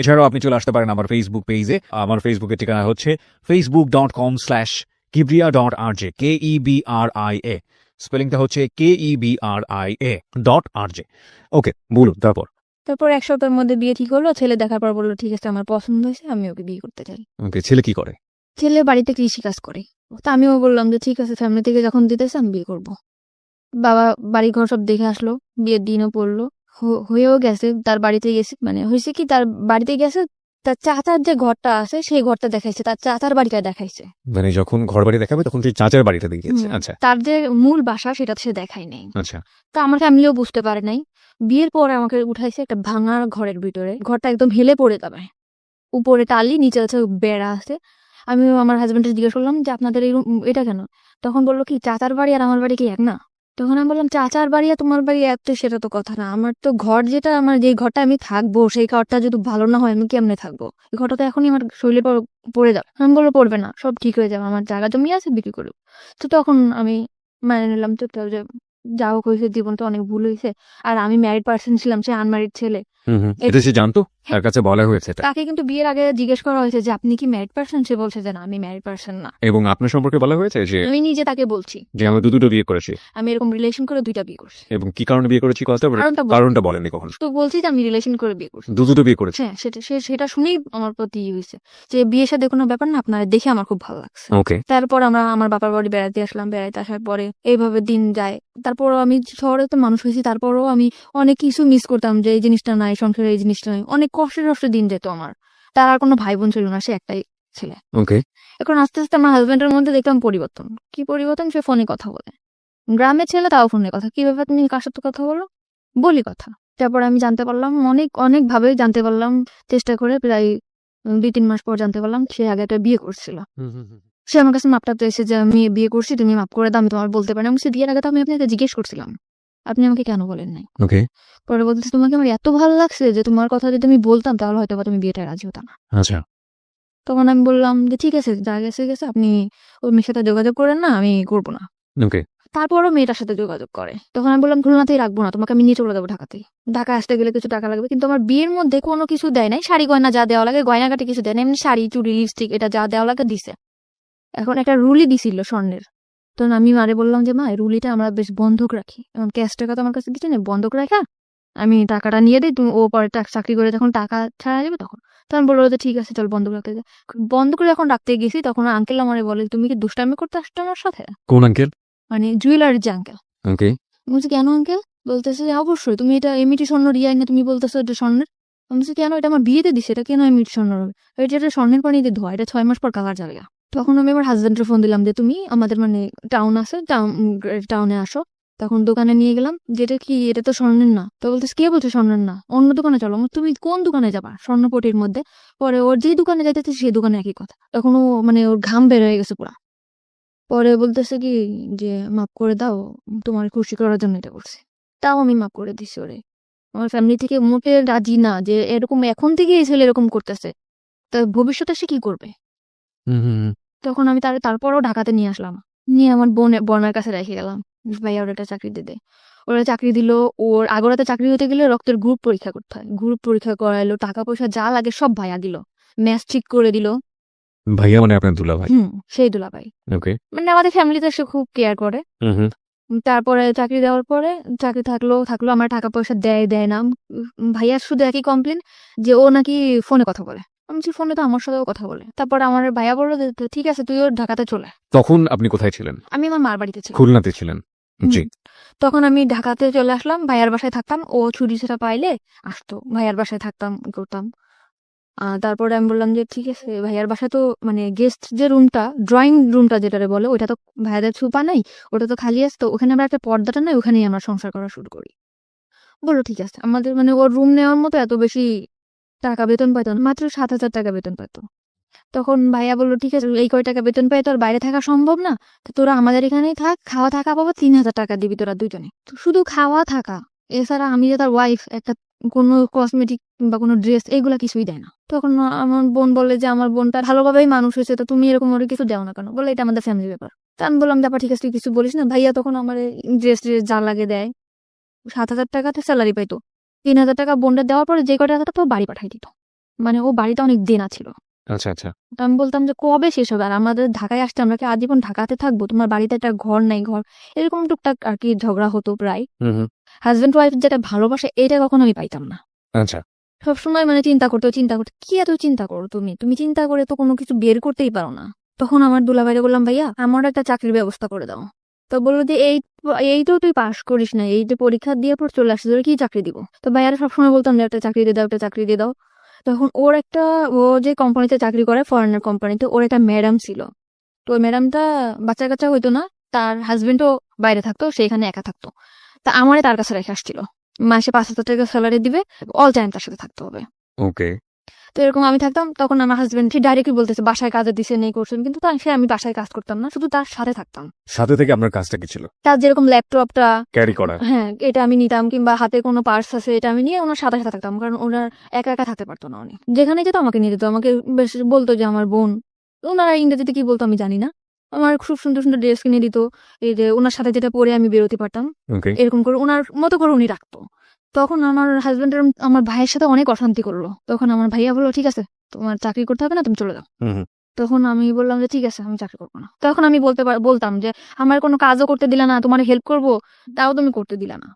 এছাড়াও আপনি চলে আসতে পারেন আমার ফেসবুক পেজে। আমার ফেসবুকের ঠিকানা হচ্ছে facebook.com/kibria.rj, KEBRIA। স্পেলিংটা হচ্ছে KEBRIA.RJ। ওকে, বলুন তারপর। তারপর 1 সপ্তাহের মধ্যে বিয়ে ঠিক হলো। ছেলে দেখার পর বললো ঠিক আছে আমার পছন্দ হয়েছে, আমি ওকে বিয়ে করতে চাই। ওকে, ছেলে কি করে? ছেলে বাড়িতে কৃষি কাজ করে। তো আমিও বললাম যে ঠিক আছে, ফ্যামিলি থেকে যখন দিতেছে আমি বিয়ে করবো। বাবা বাড়ি ঘর সব দেখে আসলো, বিয়ের দিনও পড়লো, হয়েও গেছে। তার বাড়িতে গেছে, মানে হয়েছে কি, তার বাড়িতে গেছে, তার চাচার যে ঘরটা আছে সেই ঘরটা দেখাইছে, তার চাচার বাড়িটা দেখাইছে। মানে যখন ঘর বাড়ি দেখাবে তখন সেই চাচার বাড়িটা দেখিয়েছে। হুম। আচ্ছা তার যে মূল বাসা সেটা সে দেখায় নাই। আচ্ছা। তো আমার ফ্যামিলিও বুঝতে পারে নাই। বিয়ের পরে আমাকে উঠাইছে একটা ভাঙা ঘরের ভিতরে, ঘরটা একদম হেলে পড়ে যাবে, উপরে টালি, নিচে আছে বেড়া আছে। আমি আমার হাজবেন্ডকে জিজ্ঞেস করলাম যে আপনাদের এই এটা কেন? তখন বললো কি চাচার বাড়ি আর আমার বাড়ি কি এক না? তখন আমি বললাম চাচার বাড়ি আর তোমার বাড়ি এক, তো সেটা তো কথা না। আমার তো ঘর যেটা, আমার যে ঘরটা আমি থাকবো সেই ঘরটা যদি ভালো না হয় আমি কেমনে থাকবো? এই ঘরটা তো এখনই আমার শরীরে পড়ে যাবে। আমি বললো পড়বে না, সব ঠিক হয়ে যাবে, আমার জায়গা জমি আছে, বিক্রি করবো। তো তখন আমি মানে নিলাম চুপচাপ যে যা হোক হয়েছে, জীবন তো অনেক ভুল হয়েছে। আর আমি ম্যারিড পার্সন ছিলাম, সে আনম্যারিড ছেলে। এটা সে জানতো, তার কাছে বলা হয়েছে এটা? তাকে কিন্তু বিয়ের আগে জিজ্ঞেস করা হয়েছে যে আপনি কি ম্যারিড পার্সন, সে বলছে যে না আমি ম্যারিড পার্সন না। এবং আপনার সম্পর্কে বলা হয়েছে যে আমি নিজে তাকে বলছি যে আমি দুটো বিয়ে করেছি, আমি এরকম রিলেশন করে 2টা বিয়ে করছি। এবং কি কারণে বিয়ে করেছি কথা কারণটা বলেনি কখন? তো বলছি যে আমি রিলেশন করে বিয়ে করছি। দুটো বিয়ে করেছি। হ্যাঁ, সেটা শুনেই আমার প্রতি হয়েছে যে বিয়ের সাথে কোনো ব্যাপার না, আপনার দেখে আমার খুব ভালো লাগছে। ওকে। তারপর আমরা আমার বাবার বাড়ি বেড়াতে আসলাম, বেড়াতে আসার পরে এইভাবে দিন যায়। তারপরও আমি শহরে তো মানুষ হয়েছি, তারপরও আমি অনেক কিছু মিস করতাম যে এই জিনিসটা নাই, সংসারে এই জিনিসটা নাই। অনেক কষ্টে দিন যেত আমার। তার আর কোনো ভাই বোন ছিল না, সে একটাই ছেলে। ওকে। এখন আস্তে আস্তে আমার হাজবেন্ডের মধ্যে দেখলাম পরিবর্তন। কি পরিবর্তন? সে ফোনে কথা বলে, গ্রামের ছেলে তাও ফোনে কথা। কি ব্যাপার, তুমি কার সাথে কথা বলো? বলি কথা। তারপর আমি জানতে পারলাম, অনেক ভাবে জানতে পারলাম, চেষ্টা করে প্রায় 2-3 মাস পর জানতে পারলাম সে আগে একটা বিয়ে করছিল। সে আমার কাছে মাপটা চাইছে যে আমি বিয়ে করছি, তুমি মাপ করে দাও, আমি তোমার বলতে পারি না। আমি বলছি বিয়ের আগে তো আমি আপনাকে জিজ্ঞেস করছিলাম, আপনি আমাকে কেন বলেন নাই? ওকে। পরে বলতেছে তোমাকে আমার এত ভালো লাগছে যে তোমার কথা যদি আমি বলতাম তাহলে হয়তো বা তুমি বিয়েটা রাজি হতো না। আচ্ছা। তখন আমি বললাম যে ঠিক আছে, যা গেছে গেছে, আপনি ওই মেয়ের সাথে যোগাযোগ করেন না, আমি করবো না। ওকে। তারপরও মেয়েটার সাথে যোগাযোগ করে। তখন আমি বললাম খুলনাতেই রাখবো না, তোমাকে আমি নিয়ে চলে যাবো ঢাকাতেই। ঢাকা আসতে গেলে কিছু টাকা লাগবে, কিন্তু আমার বিয়ের মধ্যে কোনো কিছু দেয় নাই। শাড়ি গয়না যা দেওয়া লাগে, গয়নাগাটি কিছু দেয় না, এমনি শাড়ি, চুড়ি, লিপস্টিক এটা যা দেওয়া লাগে দিছে। এখন একটা রুলি দিছিল স্বর্ণের। তখন আমি মারে বললাম যে মা, এই রুলিটা আমরা বেশ বন্ধক রাখি, এখন ক্যাশ টাকা তো আমার কাছে কিছু নেই, বন্ধক রাখা আমি টাকাটা নিয়ে দিই, তুমি ও পরে চাকরি করে যখন টাকা ছাড়া যাবে তখন। তখন বললো যে ঠিক আছে চল বন্ধক রাখতে যা। বন্ধক যখন রাখতে গেছি তখন আঙ্কেল আমারে বলে তুমি কি দুষ্টামি করতে আসছো আমার সাথে? কোন আঙ্কেল? মানে জুয়েলারির যে আঙ্কেল। ওকে। বলছি কেন আঙ্কেল? বলতেছে যে অবশ্যই, তুমি এটা এমইটি স্বর্ণ রিয়াই না, তুমি বলতেছো এটা স্বর্ণের। আমি বলছি কেন, এটা আমার বিয়েতে দিছে, এটা কেন এমইটি স্বর্ণ হবে? এটা স্বর্ণের পানিতে ধোয়া, এটা 6 মাস পর কালার যাবে। তখন আমি আমার হাজবেন্ডের ফোন দিলাম যে তুমি আমাদের মানে টাউন আছে, টাউনে আসো। তখন দোকানে নিয়ে গেলাম, যেটা কি এটা তো স্বর্ণের না। তো বলতেছে কে বলছে স্বর্ণের না, অন্য দোকানে চলো। তুমি কোন দোকানে যাবা? স্বর্ণপটির মধ্যে। পরে ওর যে দোকানে যাইতেছে সেই দোকানে একই কথা। তখন ও মানে ওর ঘাম বের হয়ে গেছে পুরা। পরে বলতেছে কি যে মাফ করে দাও, তোমার খুশি করার জন্য এটা করছি। তাও আমি মাফ করে দিছি ওরে। আমার ফ্যামিলি থেকে মোটে রাজি না যে এরকম এখন থেকে এই ছেলে এরকম করতেছে, তা ভবিষ্যতে সে কি করবে? তখন আমি তারপরও ঢাকাতে নিয়ে আসলাম, নিয়ে আমার বোনের কাছে রেখে গেলাম, ভাইয়া ওর একটা চাকরি দিতে। ওরা চাকরি দিল। ওর আগরাতে চাকরি হতে গেলে রক্তের গ্রুপ পরীক্ষা করতে হয়, গ্রুপ পরীক্ষা করাইলো, টাকা পয়সা যা লাগে সব ভাইয়া দিল, ম্যাচ ঠিক করে দিল। ভাইয়া মানে আপনার দুলা ভাই? সেই দুলা ভাই। ওকে। মানে আমাদের ফ্যামিলিতে সে খুব কেয়ার করে। তারপরে চাকরি দেওয়ার পরে চাকরি থাকলো আমার টাকা পয়সা দেয় না। ভাইয়ার শুধু একই কমপ্লেন যে ও নাকি ফোনে কথা বলে। আমি বলছি ফোনে তো আমার সাথেও কথা বলে। তারপর আমার ভাইয়া বললো যে ঠিক আছে তুইও ঢাকাতে চলে। তখন আপনি কোথায় ছিলেন? আমি আমার মার বাড়িতে ছিলাম। খুলনাতে ছিলেন? জি। তখন আমি ঢাকাতে চলে আসলাম, ভাইয়ার বাসায় থাকতাম। ও ছুটি ছাড়া পাইলে আসতো, ভাইয়ার বাসায় থাকতাম, করতাম। তারপরে আমি বললাম যে ঠিক আছে, ভাইয়ার বাসায় তো মানে গেস্ট যে রুমটা, ড্রয়িং রুমটা যেটারে বলে, ওইটা তো ভাইয়াদের ছুপা নাই, ওটা তো খালি আসতো, ওখানে আমরা একটা পর্দাটা নাই, ওখানেই আমরা সংসার করা শুরু করি। বললো ঠিক আছে। আমাদের মানে ওর রুম নেওয়ার মতো এত বেশি টাকা বেতন পাইতো না, মাত্র 7,000 টাকা বেতন পাইতো। তখন ভাইয়া বললো ঠিক আছে, এই কয় টাকা বেতন পাই তো আর বাইরে থাকা সম্ভব না, তো তোরা আমাদের এখানেই থাক, খাওয়া থাকা পাবো, 3,000 টাকা দিবি তোরা দুজনে। তো শুধু খাওয়া থাকা, এছাড়া আমি যে তার ওয়াইফ, একটা কোনো কসমেটিক বা কোনো ড্রেস এগুলা কিছুই দেয় না। তখন আমার বোন বলে যে আমার বোনটা ভালোভাবেই মানুষ হয়েছে, তো তুমি এরকম ওর কিছু দেও না কেন? বলে এটা আমাদের ফ্যামিলি ব্যাপার। তা আমি বললাম ব্যাপার ঠিক আছে, তুই কিছু বলিস না। ভাইয়া তখন আমার ড্রেস যা লাগে দেয়। 7,000 টাকাতে স্যালারি পাইতো, 3,000 টাকা বোনটা দেওয়ার পরে যে কয় টাকাটা তো বাড়ি পাঠাই দিত। মানে ও বাড়িতে অনেক দেনা ছিল। আচ্ছা আচ্ছা। তো আমি বলতাম যে কবে শেষ হবে, আর আমাদের ঢাকায় আসতে আমরা কি আজীবন ঢাকাতে থাকবো? তোমার বাড়িতে একটা ঘর নাই, ঘর এরকম টুকটাক আর কি ঝগড়া হতো প্রায়। হাজবেন্ড ওয়াইফ যেটা ভালোবাসে এটা কখনো আমি পাইতাম না। আচ্ছা। সবসময় মানে চিন্তা করতে কি এত চিন্তা করো তুমি চিন্তা করে তো কোনো কিছু বের করতেই পারো না। তখন আমার দুলাভাইরে বললাম ভাইয়া আমার একটা চাকরির ব্যবস্থা করে দাও। তো বললো যে এই তো তুই পাস করিস না, এই যে পরীক্ষা দিয়ে পর চলে আসছিস, তোর কি চাকরি দিব? তো ভাইয়ারা সবসময় বলতাম যে একটা চাকরি দিয়ে দাও, একটা চাকরি দিয়ে দাও। তখন ও যে কোম্পানিতে চাকরি করে, ফরেনার কোম্পানিতে, ওর একটা ম্যাডাম ছিল। তো ওই ম্যাডামটা বাচ্চা কাচ্চা হইতো না, তার হাজবেন্ডও বাইরে থাকতো, সে এখানে একা থাকতো। তা আমারে তার কাছে রেখে আসছিল, মাসে 5,000 টাকা স্যালারি দিবে, অল টাইম তার সাথে থাকতে হবে। ওকে। তো এরকম আমি থাকতাম, তখন আমার হাজবেন্ড ঠিক ডাইরেক্টলি বলতেছে বাসায় কাজে দিছে, নেই করছেন, কিন্তু আমি বাসায় কাজ করতাম না, শুধু তার সাথে থাকতাম। সাথে থেকে আপনার কাজটা কি ছিল? তার যেরকম ল্যাপটপটা, ক্যারি করা। হ্যাঁ, এটা আমি নিতাম, কিংবা হাতে কোনো পার্স আছে এটা আমি নিয়ে ওনার সাথে সাথে থাকতাম, কারণ ওনার একা একা থাকতে পারতো না। উনি যেখানে যেত আমাকে নিয়ে যেত, আমাকে বেশ বলতো যে আমার বোন। ওনারা ইংরেজিতে কি বলতো আমি জানি না, আমার খুব সুন্দর সুন্দর ড্রেস কিনে দিত, এই যে ওনার সাথে যেটা পরে আমি বেরোতে পারতাম, ওকে। এরকম করে ওনার মতো করে উনি রাখতো। তখন আমার হাজবেন্ডের আমার ভাইয়ের সাথে অনেক অশান্তি করলো। তখন আমার ভাইয়া বললো ঠিক আছে, তোমার চাকরি করতে হবে না, তুমি চলে যাও। তখন আমি বললাম যে ঠিক আছে, আমি চাকরি করবো না। তখন আমি বলতাম যে আমার কোনো কাজও করতে দিলা না, তোমার হেল্প করবো তাও তুমি করতে দিলা না।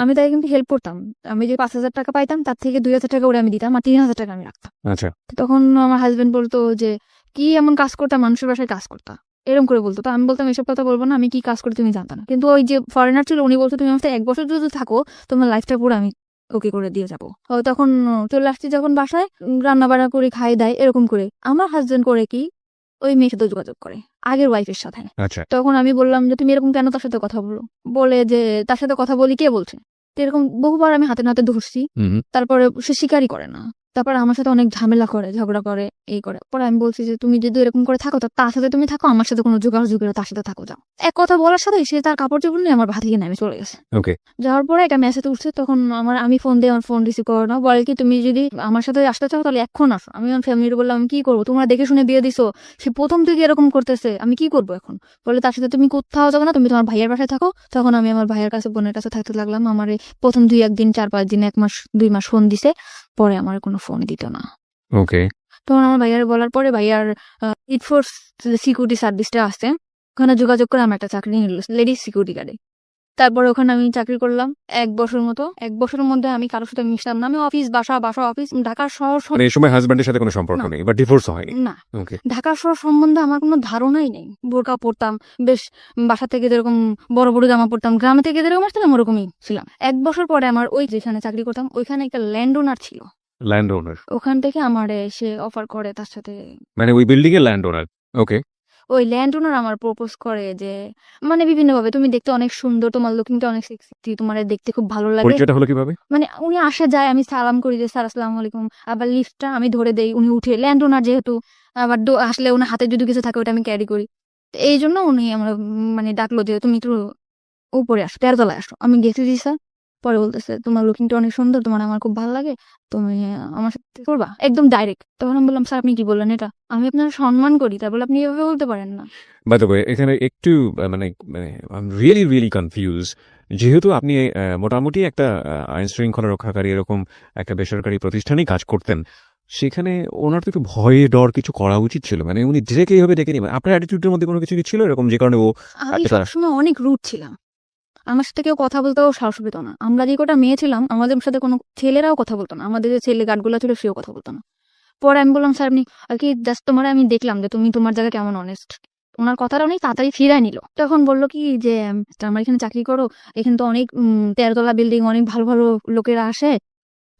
আমি তাই কিন্তু হেল্প করতাম। আমি যে 5,000 টাকা পাইতাম তার থেকে 2,000 টাকা ওরে আমি দিতাম, আর 3,000 টাকা আমি রাখতাম। আচ্ছা। তখন আমার হাজবেন্ড বলতো যে কি এমন কাজ করতাম, মানুষের বাসায় কাজ করতাম, এরকম করে বলতো। তো আমি বলতাম এসব কথা বলবো না, আমি কি কাজ করি তুমি জানতা না। কিন্তু ওই যে ফরেনার ছিল উনি বলতো তুমি আমার সাথে 1 বছর যদি থাকো, তোমার লাইফটা পুরো আমি ওকে করে দিয়ে যাবো। তখন চলে আসছি যখন বাসায়, রান্না বান্না করে খাই দেয়, এরকম করে আমার হাজবেন্ড করে কি ওই মেয়ের সাথে যোগাযোগ করে, আগের ওয়াইফের সাথে। আচ্ছা। তখন আমি বললাম যে তুমি এরকম কেন তার সাথে কথা বলো? বলে যে তার সাথে কথা বলি, কে বলছে? তো এরকম বহুবার আমি হাতে নাতে ধরছি, তারপরে সে স্বীকারই করে না। তারপর আমার সাথে অনেক ঝামেলা করে, ঝগড়া করে, এই করে। পরে আমি বলছি যে তুমি যদি এরকম করে থাকো, তার সাথে তুমি থাকো, আমার সাথে কোনো যোগাযোগ তার সাথে থাকো, যাও। এক কথা বলার সাথে সে তার কাপড় চোপড় নিয়ে আমার ভাত থেকে নেমে চলে গেছে। ওকে। যাওয়ার পরে একটা মেসেজ উঠছে, তখন আমি ফোন দিয়ে, আমার ফোন রিসিভ করো না, বলে কি তুমি যদি আমার সাথে আসতে চাও তাহলে এখন আসো। আমি আমার ফ্যামিলির বললাম আমি কি করবো, তোমরা দেখে শুনে বিয়ে দিছো, সে প্রথম থেকে এরকম করতেছে, আমি কি করবো এখন? বলে তার সাথে তুমি কোথাও যাবো না, তুমি তোমার ভাইয়ের বাসায় থাকো। তখন আমি আমার ভাইয়ের কাছে, বোনের কাছে থাকতে লাগলাম। আমার এই প্রথম 2-1 দিন, 4-5 দিন, 1 মাস 2 মাস ফোন দিছে, পরে আমার কোনো ফোন দিত না। ওকে। তখন আমার ভাইয়ার বলার পরে ভাইয়ার ইটফোর্স সিকিউরিটি সার্ভিসটা আসছে, ওখানে যোগাযোগ করে আমার একটা চাকরি নিল লেডিস সিকিউরিটি গার্ডে। তারপরে ওখানে আমি চাকরি করলাম 1 বছর মতো। 1 বছরের মধ্যে আমি কারোর সাথে মিশতাম না। আমি অফিস বাসা অফিস, ঢাকা শহর মানে এই সময় হাজবেন্ডের সাথে কোনো সম্পর্ক না। নেই বা ডিভোর্স হয়নি? না, ওকে। ঢাকা শহর সম্বন্ধে আমার কোনো ধারণাই নেই। বোরকা পরতাম, বেশ বাসা থেকে যেরকম বড় বড় জামা পরতাম, গ্রামে থেকে যেরকম আসতাম ওরকমই ছিলাম। 1 বছর পরে আমার ওই যেখানে চাকরি করতাম ওইখানে একটা ল্যান্ড ওনার ছিল, ল্যান্ড ওনার? ওখান থেকে আমার সে অফার করে তার সাথে, মানে ওই বিল্ডিং এর ল্যান্ড ওনার? ওকে। ওই ল্যান্ড ওনার আমার প্রপোজ করে যে মানে বিভিন্ন ভাবে, তুমি দেখতে অনেক সুন্দর, তোমার লুকিংটা অনেক সেক্সি, তোমার দেখতে খুব ভালো লাগে। পরিচয়টা হলো কিভাবে? মানে উনি আসে যায়, আমি সালাম করি যে স্যার আসসালামু আলাইকুম, আবার লিফটটা আমি ধরে দেই, উনি উঠে। ল্যান্ড ওনার যেহেতু, আবার আসলে ওনার হাতে যদি কিছু থাকে ওটা আমি ক্যারি করি। তো এই জন্য উনি আমার মানে ডাকলো যে তুমি একটু উপরে আসো, 13 তলায় আসো। আমি গেছি জি স্যার। পরে বলতেছে তোমার লুকিংটা অনেক সুন্দর, তোমার আমার খুব ভালো লাগে, তুমি আমার সাথে করবা, একদম ডাইরেক্ট। তখন আমি বললাম স্যার আপনি কি বললেন এটা? আমি আপনার সম্মান করি, তার বলে আপনি এভাবে বলতে পারেন না। বাই দ্য ওয়ে, এখানে একটু মানে মানে আই এম রিয়েলি কনফিউজ। যেহেতু আপনি মোটামুটি একটা আইন শৃঙ্খলা রক্ষাকারী এরকম একটা বেসরকারি প্রতিষ্ঠানেই কাজ করতেন, সেখানে ওনার তো একটু ভয়ে ডর কিছু করা উচিত ছিল। মানে উনি ডিরেক্ট এইভাবে ডেকে নিবেন, আপনার অ্যাটিটিউডের মধ্যে কোনো কিছু কি ছিল এরকম যে কারণে ও? আমি সবসময় অনেক রুট ছিলাম, আমার সাথে কেউ কথা বলতেও সাহস পেত না। আমরা যে কটা মেয়ে ছিলাম আমাদের সাথে কোনো ছেলেরাও কথা বলতো না, আমাদের যে ছেলে গার্ডগুলো ছিল সেও কথা বলতো না। পরে আমি বললাম স্যার আপনি আর কি, জাস্ট তোমার আমি দেখলাম যে তুমি তোমার জায়গায় কেমন অনেস্ট। ওনার কথাটা অনেক তাড়াতাড়ি ফিরায় নিল। তখন বললো কি যে আমার এখানে চাকরি করো, এখানে তো অনেক 13 তলা বিল্ডিং, অনেক ভালো ভালো লোকেরা আসে,